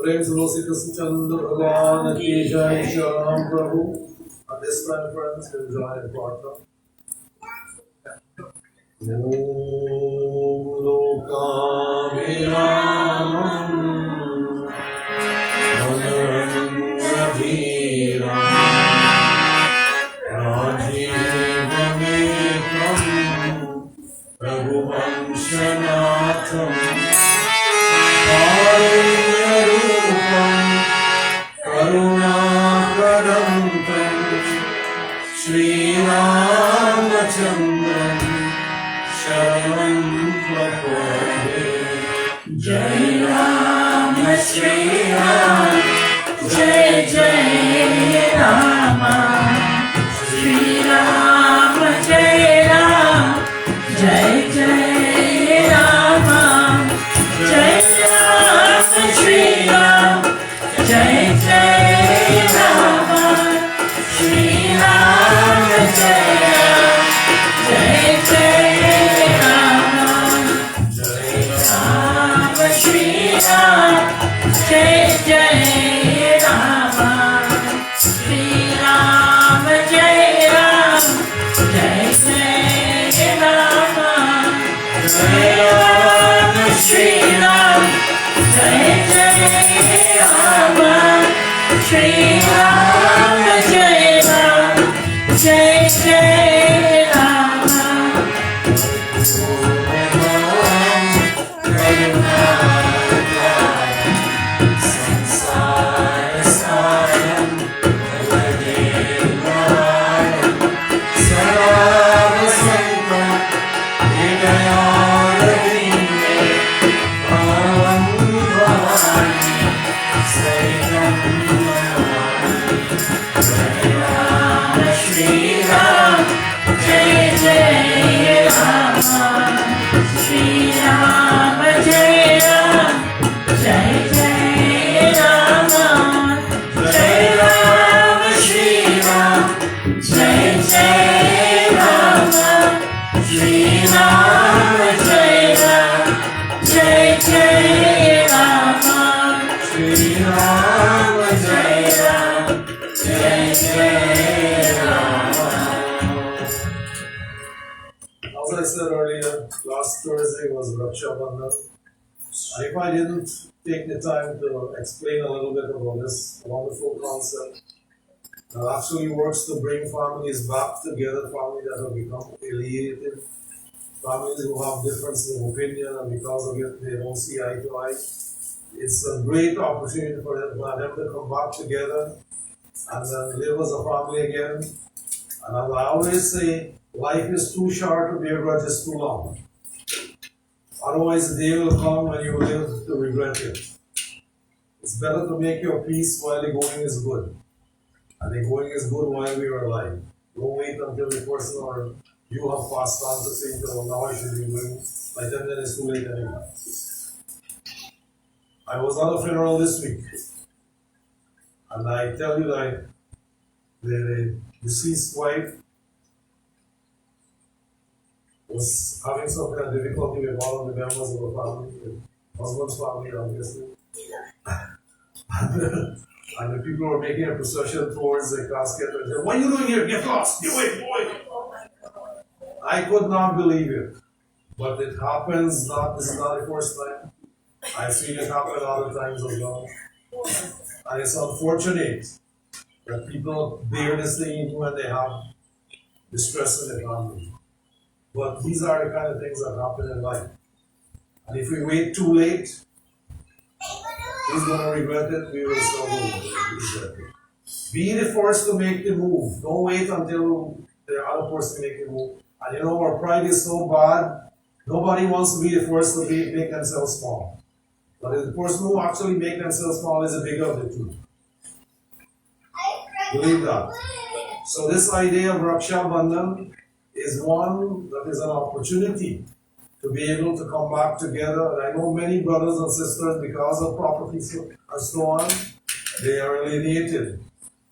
प्रेम से बोलो श्री कृष्ण चंद्र भगवान की जय श्री राम प्रभु. At this time, friends, we'll join in Prarthana. Om Lokabhiramam Mananandhiram Rajivanekam Raghuvanshanatham Karunyarupam Karunakarantam Shri Ramachandram Sharanam Prapade. Jai Ram Shri Ram Jai Jai Rama Shri Ram Jai Ram Jai Jai Rama Jai Ram Shri Ram Jai Jai Rama Shri Ram Jai Ram Jai Jai Rama Shri Ram Jai Jai Rama Shri Ram Jai Ram Jai Jai Rama Jai Ram Shri Ram Jai Jai Rama Shri Ram Jai Ram Jai Jai Rama. As I said earlier, last Thursday was Raksha Bandhan. And if I didn't take the time to explain a little bit about this wonderful concept, that actually works to bring families back together, families that have become alienated, families who have differences of opinion, and because of it, they don't see eye to eye. It's a great opportunity for them to come back together and then live as a family again. And as I always say, life is too short to bear grudges too long. Otherwise, the day will come when you will live to regret it. It's better to make your peace while the going is good. And the going is good while we are alive. Don't wait until the person or you have passed on to say, oh, now I should be doing. By then it's too late anyway. I was at a funeral this week. And I tell you that the deceased wife was having some kind of difficulty with one of the members of the family, the husband's family, obviously. And the people were making a procession towards the casket and said, "What are you doing here? Get lost! Get away, boy!" I could not believe it. But it happens not, this is not the first time. I've seen it happen other times as well. And it's unfortunate that people bear this thing even when they have distress in their family. But these are the kind of things that happen in life. And if we wait too late, he's going to regret it, we will still regret it. Be the first to make the move. Don't wait until the other person makes the move. And you know, our pride is so bad, nobody wants to be the first to make themselves small. But the person who actually makes themselves small is the bigger of the two. Believe that. So this idea of Raksha Bandhan is one that is an opportunity to be able to come back together. And I know many brothers and sisters, because of property and so on, they are alienated.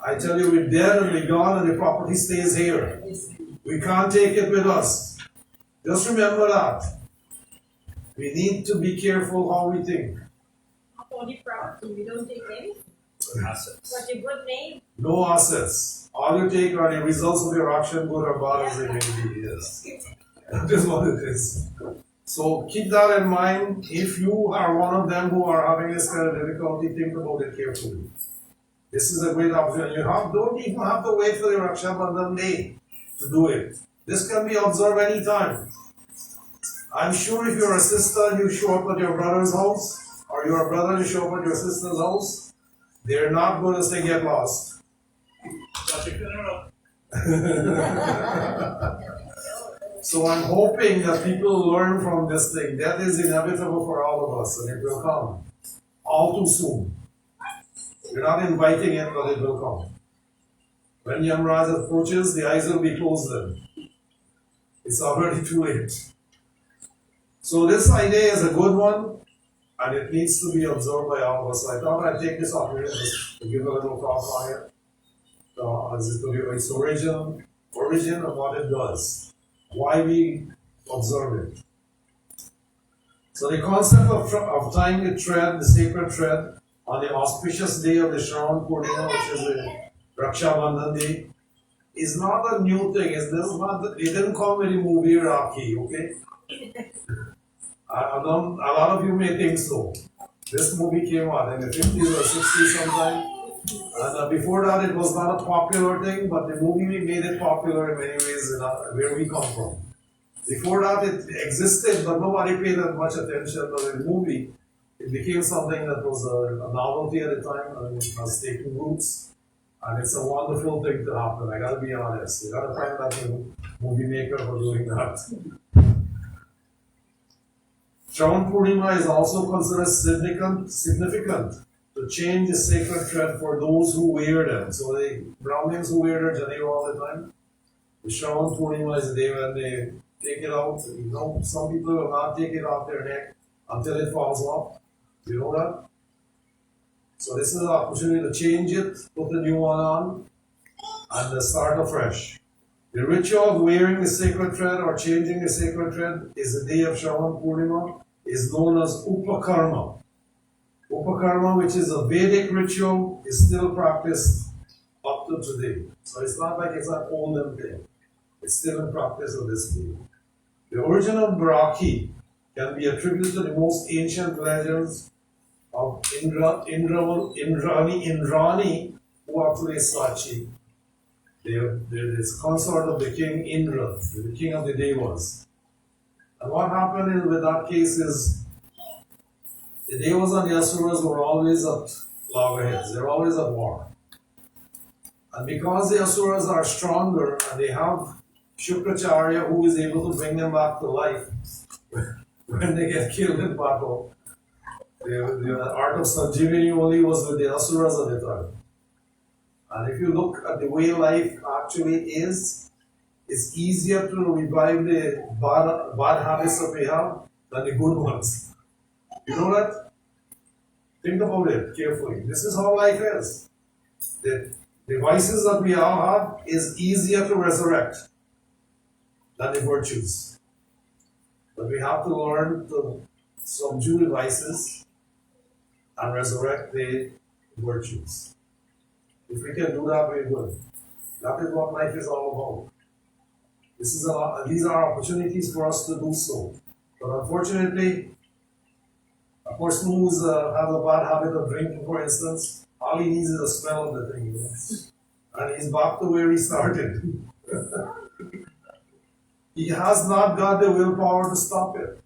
I tell you, we're dead and we're gone and the property stays here. We can't take it with us. Just remember that. We need to be careful how we think. For the property, we don't take anything. Assets. But a good name. No assets. All you take are the results of your action, good or bad as they may be. Yes. That is what it is. So keep that in mind. If you are one of them who are having this kind of difficulty, think about it carefully. This is a great opportunity. You don't even have to wait for the Raksha Bandhan day to do it. This can be observed anytime. I'm sure if you're a sister and you show up at your brother's house, or you're a brother and you show up at your sister's house, they're not going to say get lost. So I'm hoping that people learn from this thing. That is inevitable for all of us, and it will come all too soon. We're not inviting it, but it will come. When Yamraj approaches, the eyes will be closed then. It's already too late. So this idea is a good one, and it needs to be observed by all of us. So I thought I'd take this opportunity to give a little talk on it. As it will be its origin and what it does. Why we observe it. So the concept of tying the thread, the sacred thread, on the auspicious day of the Shravan Purnima, which is the Raksha Bandhan day, is not a new thing. It didn't come with the movie Rakhi, okay? A lot of you may think so. This movie came out in the 50s or 60s sometime. And before that, it was not a popular thing, but the movie made it popular in many ways where we come from. Before that, it existed, but nobody paid that much attention. But in the movie, it became something that was a novelty at the time, and it has taken roots. And it's a wonderful thing to happen. I gotta be honest. You gotta thank that movie maker for doing that. Shravan Purnima is also considered significant to change the sacred thread for those who wear them. So the Brahmins who wear their janeu all the time, the Shravan Purnima is the day when they take it out. You know, some people will not take it off their neck until it falls off. You know that? So this is an opportunity to change it, put the new one on, and start afresh. The ritual of wearing the sacred thread or changing the sacred thread is the day of Shravan Purnima, is known as Upakarma. Upakarma, which is a Vedic ritual, is still practiced up to today. So it's not like it's an olden thing. It's still in practice of this day. The origin of Rakhi can be attributed to the most ancient legends of Indrani, who actually is Sachi. There is consort of the king Indra, the king of the Devas. And what happened with that case is, the Devas and the Asuras were always at loggerheads, they're always at war. And because the Asuras are stronger and they have Shukracharya who is able to bring them back to life, when they get killed in battle, the art of Sanjivani only was with the Asuras at the time. And if you look at the way life actually is, it's easier to revive the bad habits that we have than the good ones. You know that? Think about it carefully. This is how life is. The vices that we all have is easier to resurrect than the virtues. But we have to learn to subdue the vices and resurrect the virtues. If we can do that, we're good. That is what life is all about. These are opportunities for us to do so. But unfortunately, a person who has a bad habit of drinking, for instance, all he needs is a smell of the thing. And he's back to where he started. He has not got the willpower to stop it.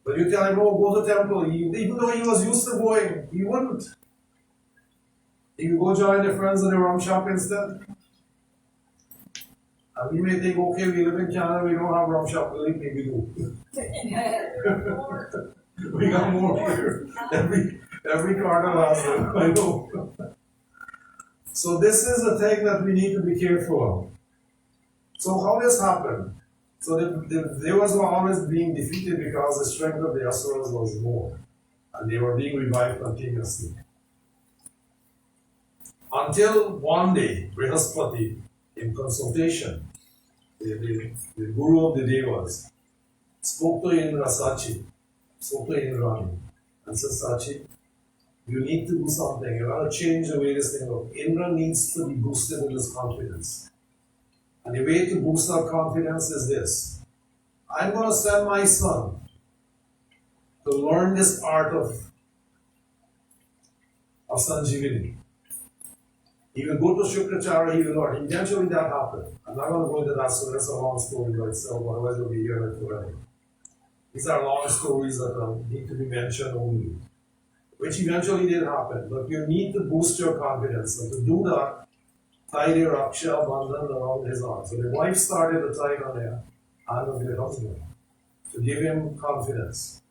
But you tell him, oh, go to temple. Even though he was used to going, he wouldn't. He would go join the friends in the rum shop instead. And we may think, okay, we live in Canada, we don't have rum shop. Believe me, we do. We got more here. Every carnival has them, I know. So this is a thing that we need to be careful of. So how this happened? So the Devas were always being defeated because the strength of the Asuras was more. And they were being revived continuously. Until one day, Brihaspati, in consultation, the guru of the Devas, spoke to Indra Sachi, spoke to Indrani, and said, Sachi, you need to do something. You got to change the way this thing looks. Indra needs to be boosted in his confidence. And the way to boost our confidence is this. I'm going to send my son to learn this art of Sanjivani. He will go to Shukracharya, he will learn. Eventually that happened. I'm not going to go into that, so that's a long story by itself, otherwise we'll be here forever. These are long stories that need to be mentioned only, which eventually did happen. But you need to boost your confidence. And to do that, tie the Raksha Bandhan around his arm. So the wife started to tie it on the hand of the husband to give him confidence.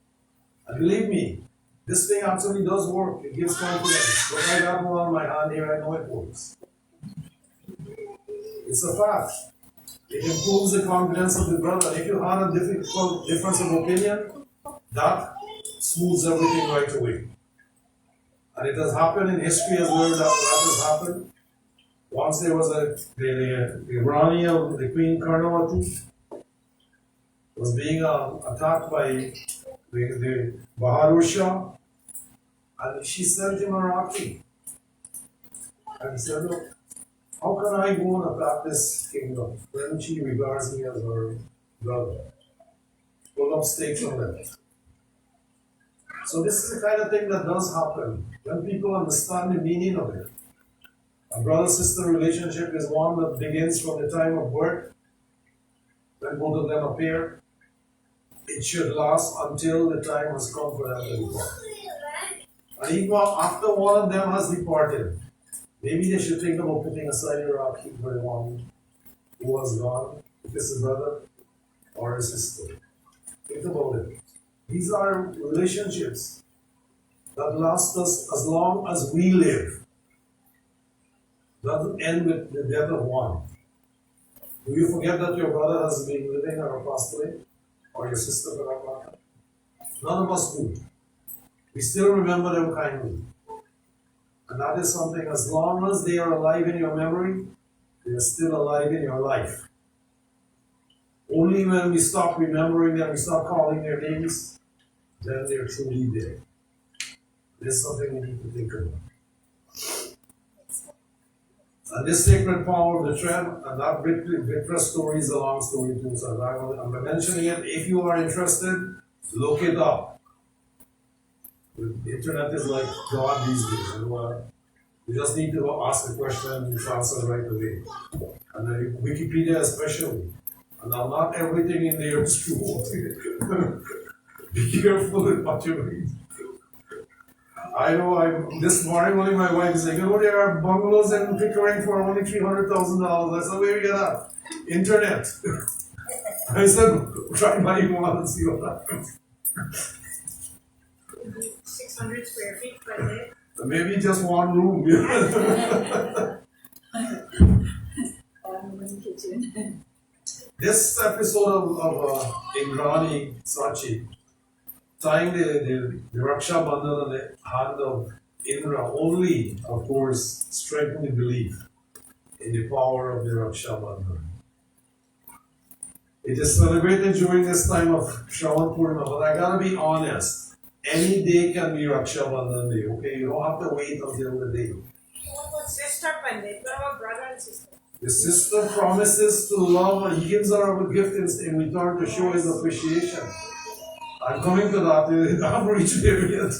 And believe me, this thing actually does work. It gives confidence. When I got one on my hand here, I know it works. It's a fact. It improves the confidence of the brother. If you had a difficult difference of opinion, that smooths everything right away. And it has happened in history as well that has happened. Once there was the Rani of the Queen Karnavati was being attacked by the Bahadur Shah, and she sent him a Rakhi. And he said, look, how can I go and attack this kingdom when she regards me as her brother? Pull up stakes on it. So this is the kind of thing that does happen when people understand the meaning of it. A brother-sister relationship is one that begins from the time of birth, when both of them appear. It should last until the time has come for them to depart. And even after one of them has departed, maybe they should think about putting aside a Rakhi for the one who was gone, if it's a brother or a sister. Think about it. These are relationships that last us as long as we live. Doesn't end with the death of one. Do you forget that your brother has been living or passed away? Or your sister for that matter? None of us do. We still remember them kindly. And that is something, as long as they are alive in your memory, they are still alive in your life. Only when we stop remembering them, we stop calling their names, then they're truly dead. This is something we need to think about. And this sacred power of the thread, and that Vitra story is a long story too, so I'm mentioning it. If you are interested, look it up. The internet is like God these days. You just need to ask a question and you answer right away. And then Wikipedia especially. And now not everything in there is true. Be careful with what you read. I know, this morning only my wife is saying, you know, there are bungalows in Pickering for only $300,000. I said, where you get that? Internet. I said, try buying one and see what happens. 600 square feet per day. Maybe just one room. Yeah. Kitchen. This episode of Indrani Sachi, tying the Raksha Bandhan on the hand of Indra only, of course, strengthened the belief in the power of the Raksha Bandhan. It is celebrated during this time of Shravan Purnima, but I gotta be honest, any day can be Raksha Bandhan Day, okay? You don't have to wait until the day. What about sister Pandit? What about brother and sister? The sister promises to love and he gives her a gift in return to show his appreciation. I'm coming to that, I haven't reached there yet.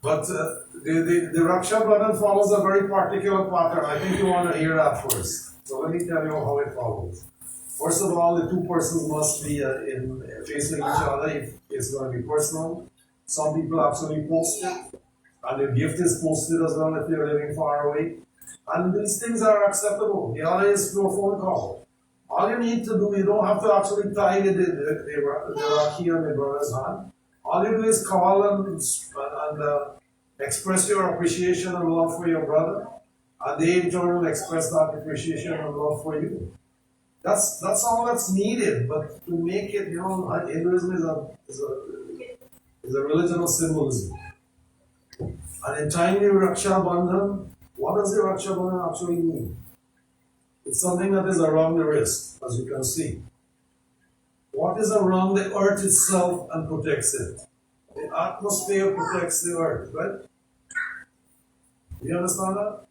But the Raksha Bandhan follows a very particular pattern. I think you want to hear that first. So let me tell you how it follows. First of all, the two persons must be facing each other if it's going to be personal. Some people actually post it, and the gift is posted as well if they're living far away. And these things are acceptable. The other is through a phone call. All you need to do, you don't have to actually tie the Rakhi on the brother's hand. All you do is call and express your appreciation and love for your brother. And they in turn will express that appreciation and love for you. That's all that's needed. But to make it, Hinduism is a religion of symbolism. And in tying the Raksha Bandhan, what does the Raksha Bandhan actually mean? It's something that is around the wrist, as you can see. What is around the earth itself and protects it? The atmosphere protects the earth, right? Do you understand that?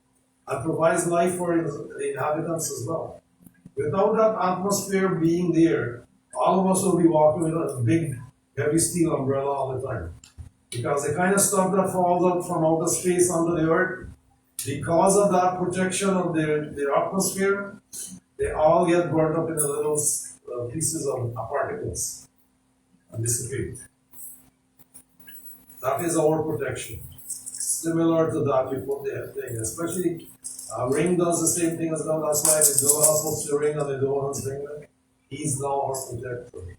And provides life for the inhabitants as well. Without that atmosphere being there, all of us will be walking with a big, heavy steel umbrella all the time. Because the kind of stuff that falls out from outer space onto the earth, because of that protection of their atmosphere, they all get burned up into little pieces of particles and dissipate. That is our protection. Similar to that, you put the thing, especially a ring does the same thing as that. That's why the Doha puts the ring on the Dohan's finger. He's now our protector.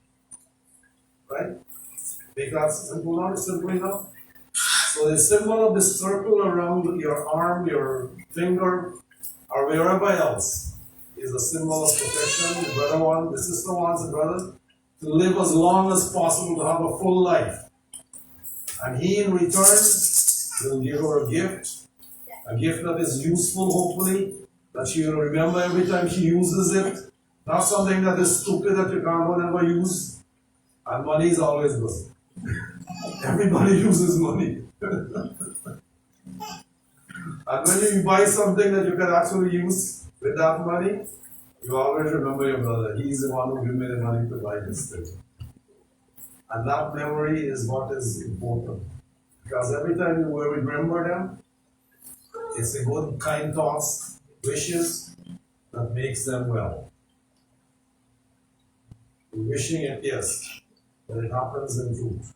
Right? Make that simple now, simple enough. So the symbol of the circle around your arm, your finger, or wherever else is a symbol of protection. The brother wants, the sister wants the brother to live as long as possible, to have a full life. And he in return will give her a gift that is useful, hopefully, that she will remember every time she uses it. Not something that is stupid that you can't never use. And money is always good. Everybody uses money. And when you buy something that you can actually use with that money, you always remember your brother. He's the one who gave me the money to buy this thing. And that memory is what is important. Because every time you remember them, it's a good, kind thoughts, wishes that makes them well. You're wishing it, yes, but it happens in truth.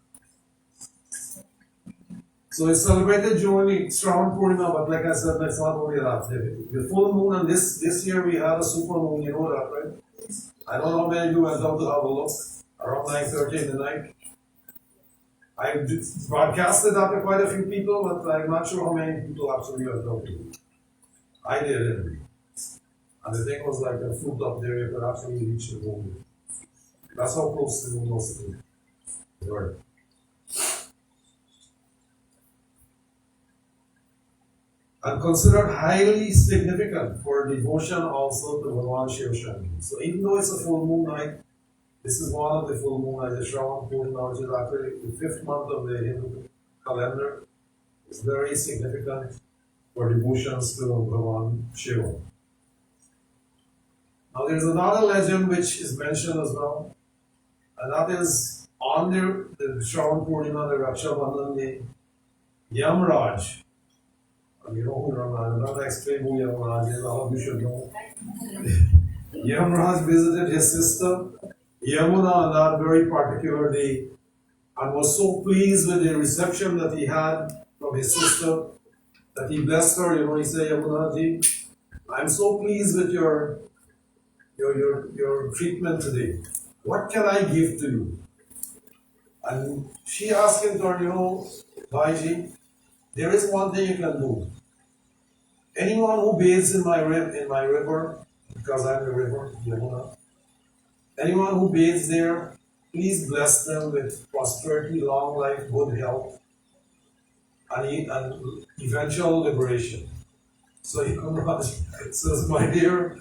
So it's celebrated during Shravan Purnima, but like I said, it's not only that. The full moon, and this year we had a super moon, you know that, right? I don't know how many of you went out to have a look, around 9:30 in the night. I broadcasted that to quite a few people, but I'm not sure how many people actually went out to it. I did anyway. And the thing was like a fruit up there, you could actually reach the moon. That's how close the moon was to the earth. And considered highly significant for devotion also to Bhagavan Shiv Shambhu. So even though it's a full moon night, this is one of the full moon nights, the Shravan Purnima, which is actually the 5th month of the Hindu calendar. It's very significant for devotions to Bhagavan Shiva. Now there's another legend which is mentioned as well, and that is on the Shravan Purnima, the Raksha Bandhan day, Yamraj. You know who Yamraj, I'm not going to explain who Yamraj is, all of you should know. Yamraj visited his sister Yamuna on that very particular day and was so pleased with the reception that he had from his sister that he blessed her. You know, he said, Yamuna ji, I'm so pleased with your your treatment today. What can I give to you? And she asked in turn, Bhaiji, there is one thing you can do. Anyone who bathes in my river, because I'm the river, Yamuna, anyone who bathes there, please bless them with prosperity, long life, good health, and eventual liberation. So Yamunaraj says, my dear,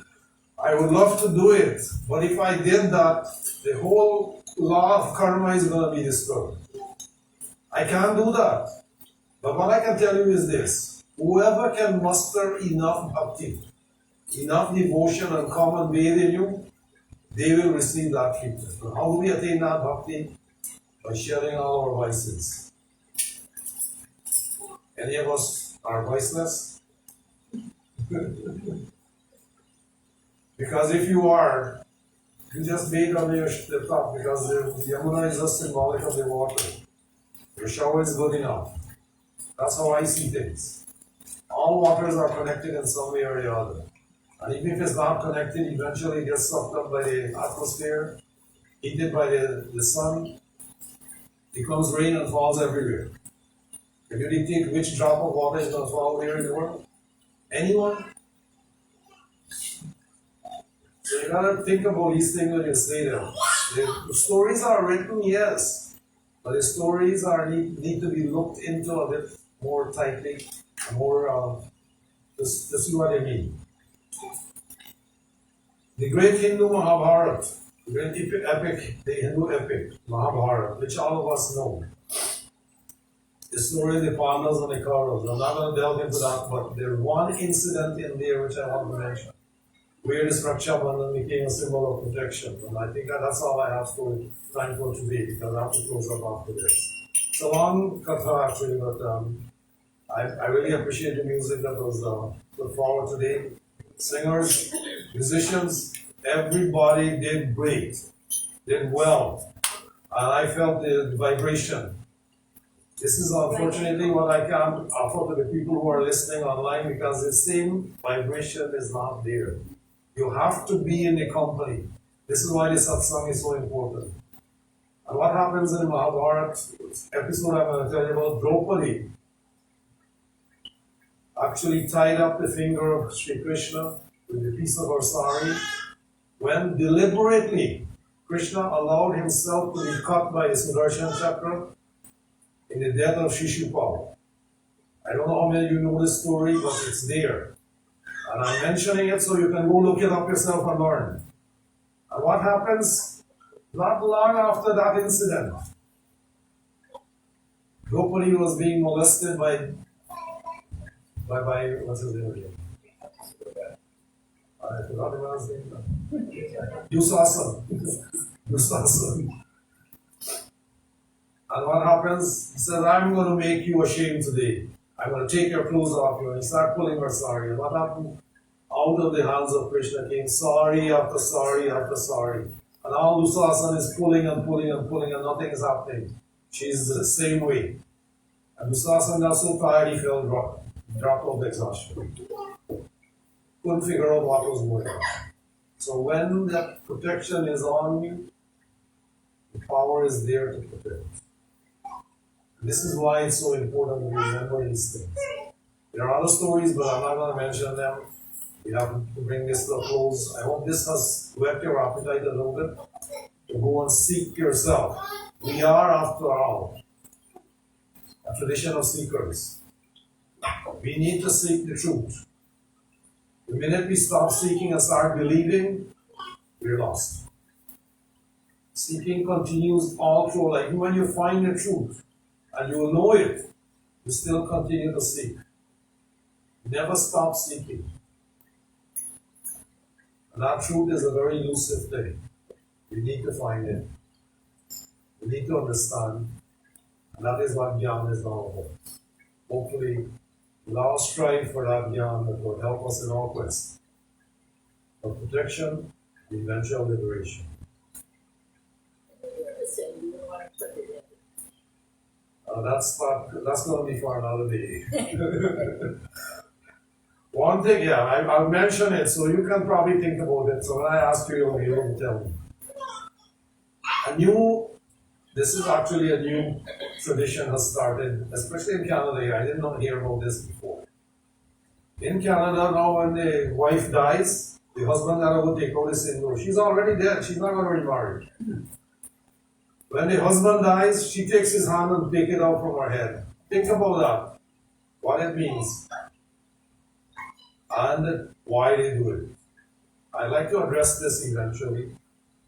I would love to do it, but if I did that, the whole law of karma is going to be disturbed. I can't do that. But what I can tell you is this: whoever can muster enough bhakti, enough devotion and common bathe in you, they will receive that treatment. And how do we attain that bhakti? By sharing all our vices. Any of us are viceless? Because if you are, you just bathe on the top, because the Yamuna is just symbolic of the water. Your shower is good enough. That's how I see things. All waters are connected in some way or the other. And even if it's not connected, eventually it gets sucked up by the atmosphere, heated by the sun, becomes rain and falls everywhere. Can you dictate which drop of water is going to fall where in the world? Anyone? So you gotta think about these things when you say them. The stories are written, yes, but the stories need to be looked into a bit more tightly, more to see what I mean. The great Hindu Mahabharata, the great epic, the Hindu epic Mahabharata, which all of us know. The story of the Pandavas and the Kauravas. I'm not going to delve into that, but there's one incident in there which I want to mention, where this Raksha Bandhan became a symbol of protection. And I think that's all I have time for today, because I have to close up after this. It's a long katha actually, but I really appreciate the music that was put forward today. Singers, musicians, everybody did great, did well. And I felt the vibration. This is unfortunately what I can't offer to the people who are listening online, because the same vibration is not there. You have to be in the company. This is why the satsang is so important. And what happens in the Mahabharata episode I'm going to tell you about, Draupadi actually tied up the finger of Sri Krishna with a piece of her sari, when deliberately Krishna allowed himself to be cut by the Sudarshan Chakra in the death of Shishupal. I don't know how many of you know this story, but it's there. And I'm mentioning it so you can go look it up yourself and learn. And what happens not long after that incident? Draupadi was being molested by what's his name again? I forgot the man's name. Dusasana. Dusasana. And what happens? He says, I'm going to make you ashamed today. I'm going to take your clothes off you. And he started pulling her sari. And what happened? Out of the hands of Krishna came sari after sari after sari. And all Dusasana is pulling and pulling and pulling, and nothing is happening. She's the same way. And Dusasana got so tired he fell drop of exhaustion. Couldn't figure out what was going on. So when that protection is on you, the power is there to protect. This is why it's so important to remember these things. There are other stories, but I'm not going to mention them. We have to bring this to a close. I hope this has whet your appetite a little bit to go and seek yourself. We are, after all, a tradition of seekers. We need to seek the truth. The minute we stop seeking and start believing, we're lost. Seeking continues all through life. Even when you find the truth, and you will know it, you still continue to seek. Never stop seeking. And that truth is a very elusive thing. We need to find it. We need to understand. And that is what Jnana is all about. Hopefully, we'll all strive for that Jnana that will help us in our quest for protection and eventual liberation. That's going to be for another day. One thing, yeah, I'll mention it so you can probably think about it. So when I ask you, you'll be able to tell me. This is actually a new tradition has started, especially in Canada. I did not hear about this before. In Canada now, when the wife dies, the husband gotta go take out his indoor. She's already dead. She's not gonna remarry. When the husband dies, she takes his hand and take it out from her head. Think about that. What it means. And why they do it. I'd like to address this eventually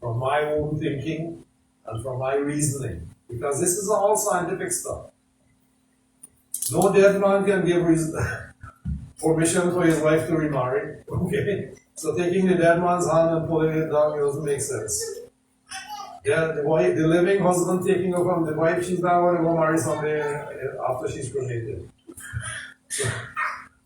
from my own thinking and from my reasoning. Because this is all scientific stuff. No dead man can give permission for his wife to remarry. Okay? So taking the dead man's hand and pulling it down doesn't make sense. Yeah, the living husband taking her from the wife, she's not going to go marry somebody after she's cremated.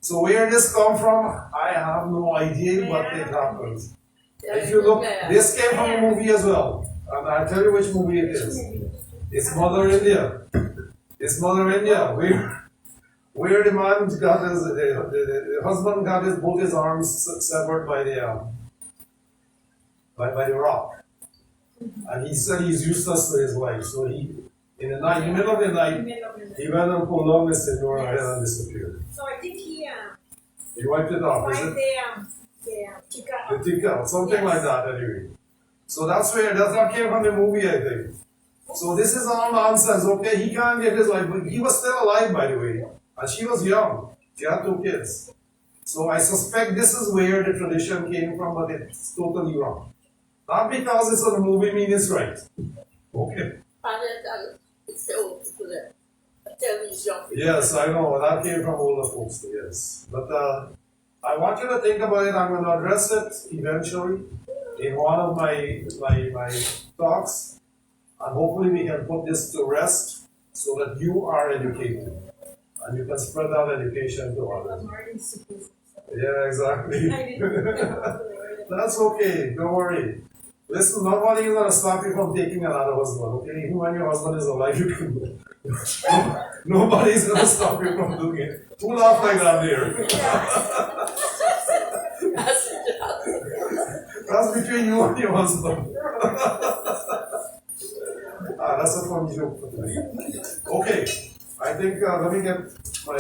So where this come from, I have no idea, but it happens. If you look, this came from a movie as well. And I'll tell you which movie it is. It's Mother India. It's Mother India, where the man got his, the husband got both his arms severed by the rock. And he said he's useless to his wife. So in the middle of the night, he went and pulled on the door and disappeared. So I think he wiped it off, is it? The tika, something like that anyway. So that came from the movie, I think. So this is all nonsense, okay? He can't get his wife, but he was still alive, by the way. And she was young. She had 2 kids. So I suspect this is where the tradition came from, but it's totally wrong. Not because it's a movie means it's right. Okay. It's the old people that tell these young people. Yes, I know. That came from older folks too, yes. But I want you to think about it. I'm going to address it eventually in one of my talks. And hopefully we can put this to rest so that you are educated. And you can spread that education to others. Yeah, exactly. That's okay. Don't worry. Listen, nobody is going to stop you from taking another husband, okay? Even when your husband is alive, you can do it. Nobody is going to stop you from doing it. Who laugh like that there? That's between you and your husband. That's a fun joke for today. Okay, I think, let me get my,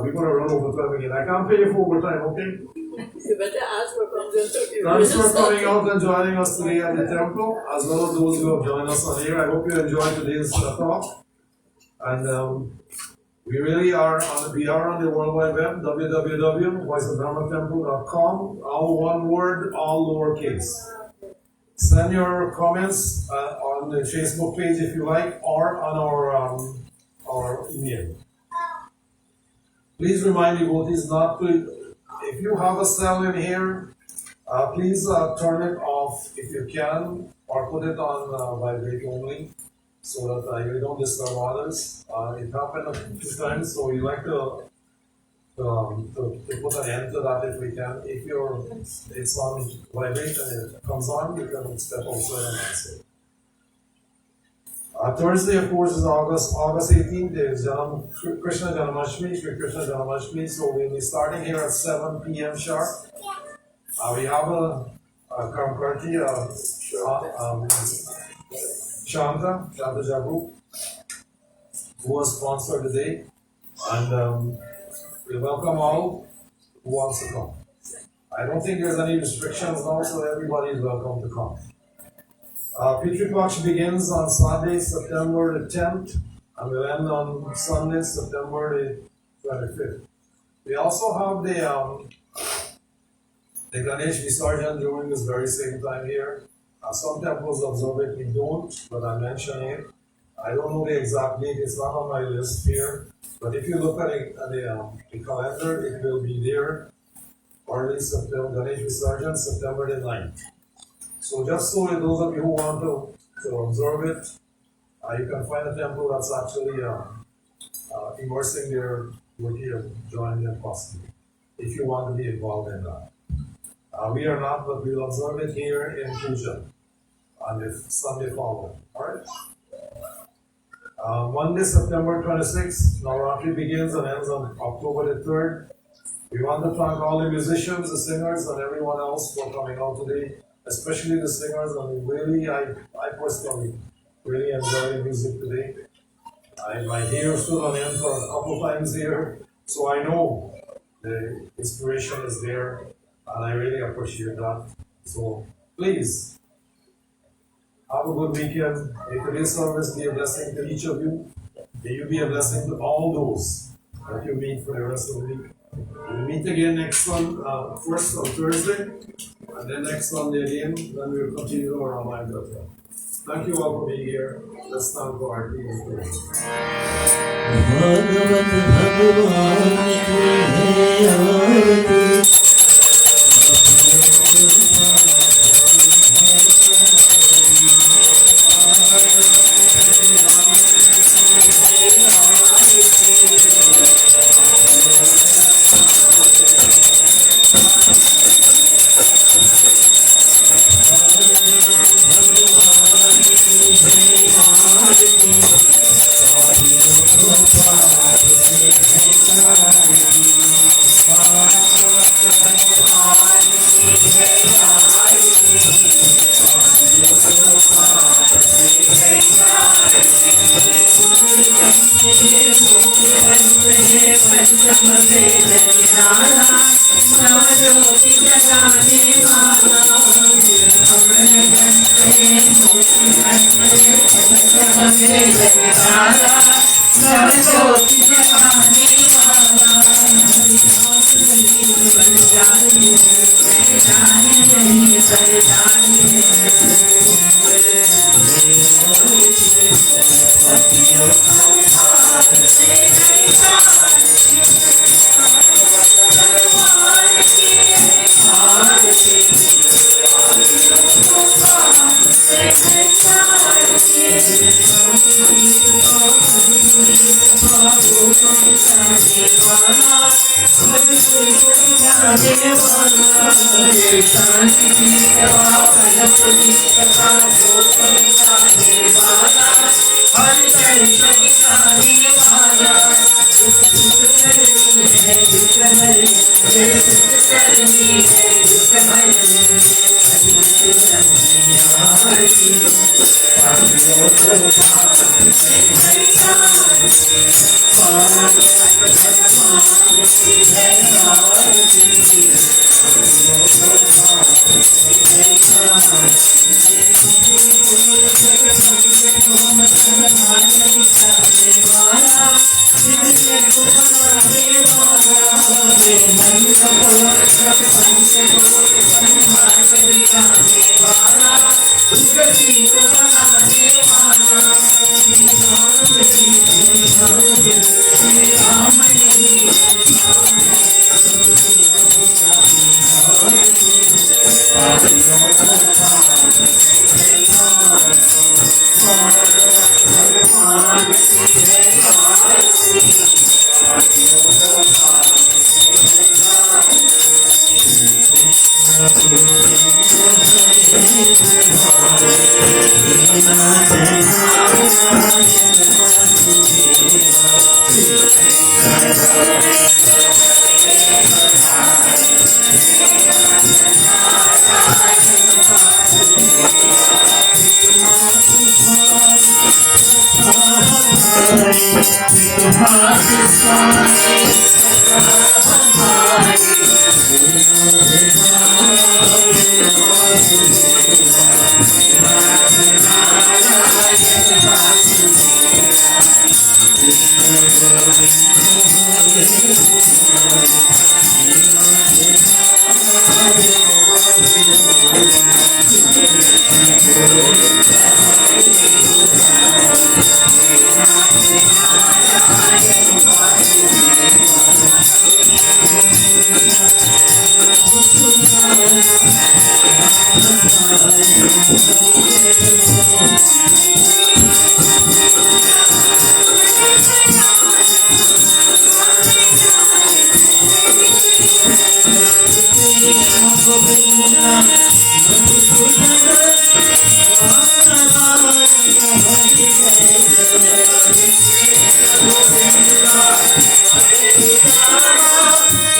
we're going to run over 12 again. I can't pay you for overtime, okay? You better ask for consultation. Thanks for coming out and joining us today at the temple, as well as those who have joined us on here. I hope you enjoyed today's talk. And we really are on the World Wide Web, www.voiceofdharmatemple.com, all one word, all lowercase. Send your comments on the Facebook page if you like, or on our email. Please remind devotees not to. If you have a cell in here, please turn it off if you can, or put it on vibrate only, so that you don't disturb others. It happened a few times, so we like to put an end to that if we can. If it's on vibrate and it comes on, you can step outside and answer. Thursday, of course, is August 18th. There's Krishna Janmashtami, Sri Krishna Janmashtami. So we'll be starting here at 7 p.m. sharp. We have a Karmkarti, Shanta Jabu, who was sponsored today. And we welcome all who wants to come. I don't think there's any restrictions now, so everybody is welcome to come. Pitri Paksh begins on Sunday, September the 10th, and will end on Sunday, September the 25th. We also have the Ganesh Visarjan during this very same time here. Some temples observe it, we don't, but I'm mentioning it. I don't know the exact date, it's not on my list here. But if you look at the calendar, it will be there. Early September, Ganesh Visarjan, September the 9th. So just so those of you who want to observe it, you can find a temple that's actually immersing their devotee and join them possibly, if you want to be involved in that. We are not, but we'll observe it here in Puja on the Sunday following. Alright? Monday, September 26th, Navaratri begins and ends on October the 3rd. We want to thank all the musicians, the singers, and everyone else for coming out today, especially the singers. And really, I personally really enjoyed the music today. My hair stood on end for a couple of times here, so I know the inspiration is there, and I really appreciate that. So please, have a good weekend. May today's service be a blessing to each of you. May you be a blessing to all those that you meet for the rest of the week. We'll meet again next one, first on Thursday, and then next Sunday again, then we'll continue our online prayer. Thank you all for being here. Let's stand for our team in prayer. भगवत भगवान की आरती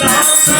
Ram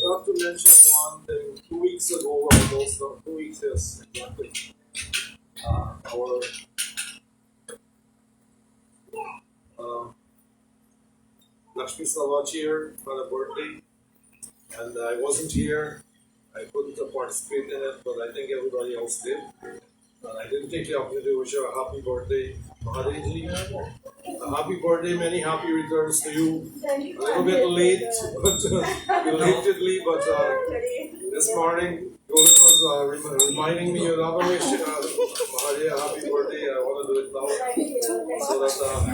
Forgot to mention one thing. 2 weeks ago, almost 2 weeks, yes, exactly. Our Lakshmi Salvachi here had a birthday, and I wasn't here. I couldn't participate in it, but I think everybody else did. And I didn't take the opportunity to wish her a happy birthday. Mahadeji, a happy birthday, many happy returns to you. A little bit late, but belatedly, but this morning, Govind was reminding me another wish. Mahadeji, a happy birthday. I want to do it now, so that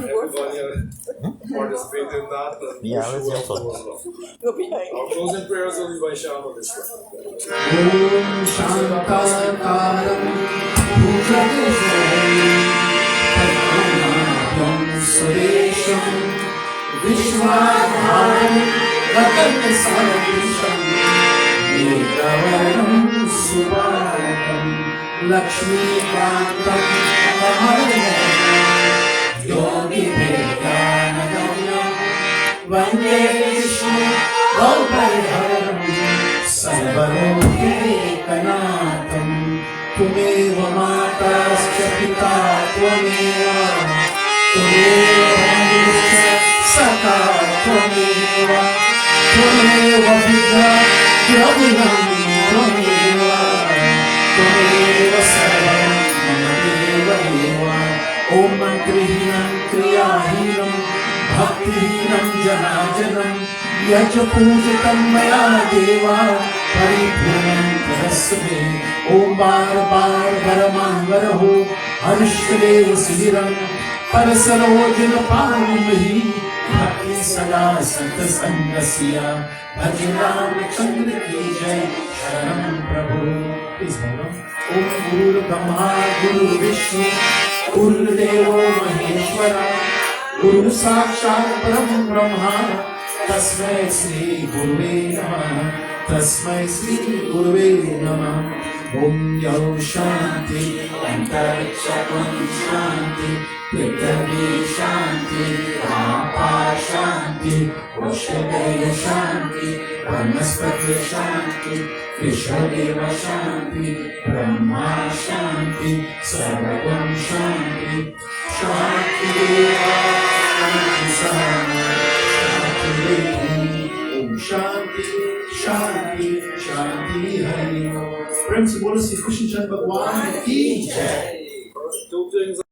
everybody participate in that. And wish you well. Our closing prayers will be by Shama this Om Shankarakaram Bhujanajayam Suresham Vishwadharam Gaganasarvisham Niravaram Subharakam Lakshmikantam Mahadevam Yogi Vedyanagam Vande Vishnu Gauparharam सर्वलोकैकनाथं त्वमेव माताश्च पिता त्वमेव बन्धुश्च सखा त्वमेव त्वमेव विद्या द्रविणं त्वमेव सर्वं मम देव ॐ मन्त्रिहीनं क्रियाहीनं भक्तिहीनं जनार्दनं यज पूजितं मया देवा परिपूर्णं तदस्मे ओम बार बार वरमांगरहो हरिष्ठदेव शिरं परसरोजन पावमहि भक्ति सदा संत संगस्य भज रामचंद्र की जय शरणं प्रभु इस बोलो ओम गुरु ब्रह्मा गुरु विष्णु गुरुदेवो महेश्वरा गुरु साक्षात् परम ब्रह्मा तस्मै श्री गुरुवे नमः तस्मै श्री गुरुवे नमः ओम यौ शांति अंतरिक्षं शांति पृथ्वी शांति आपा शांति वृषदेव शांति वनस्पति शांति विश्वदेव शांति ब्रह्मा शांति सर्वं शांति शांति ओम शांति शांति शांति हरि ओम। प्रेम से बोलो श्री कृष्ण चंद्र भगवान की जय।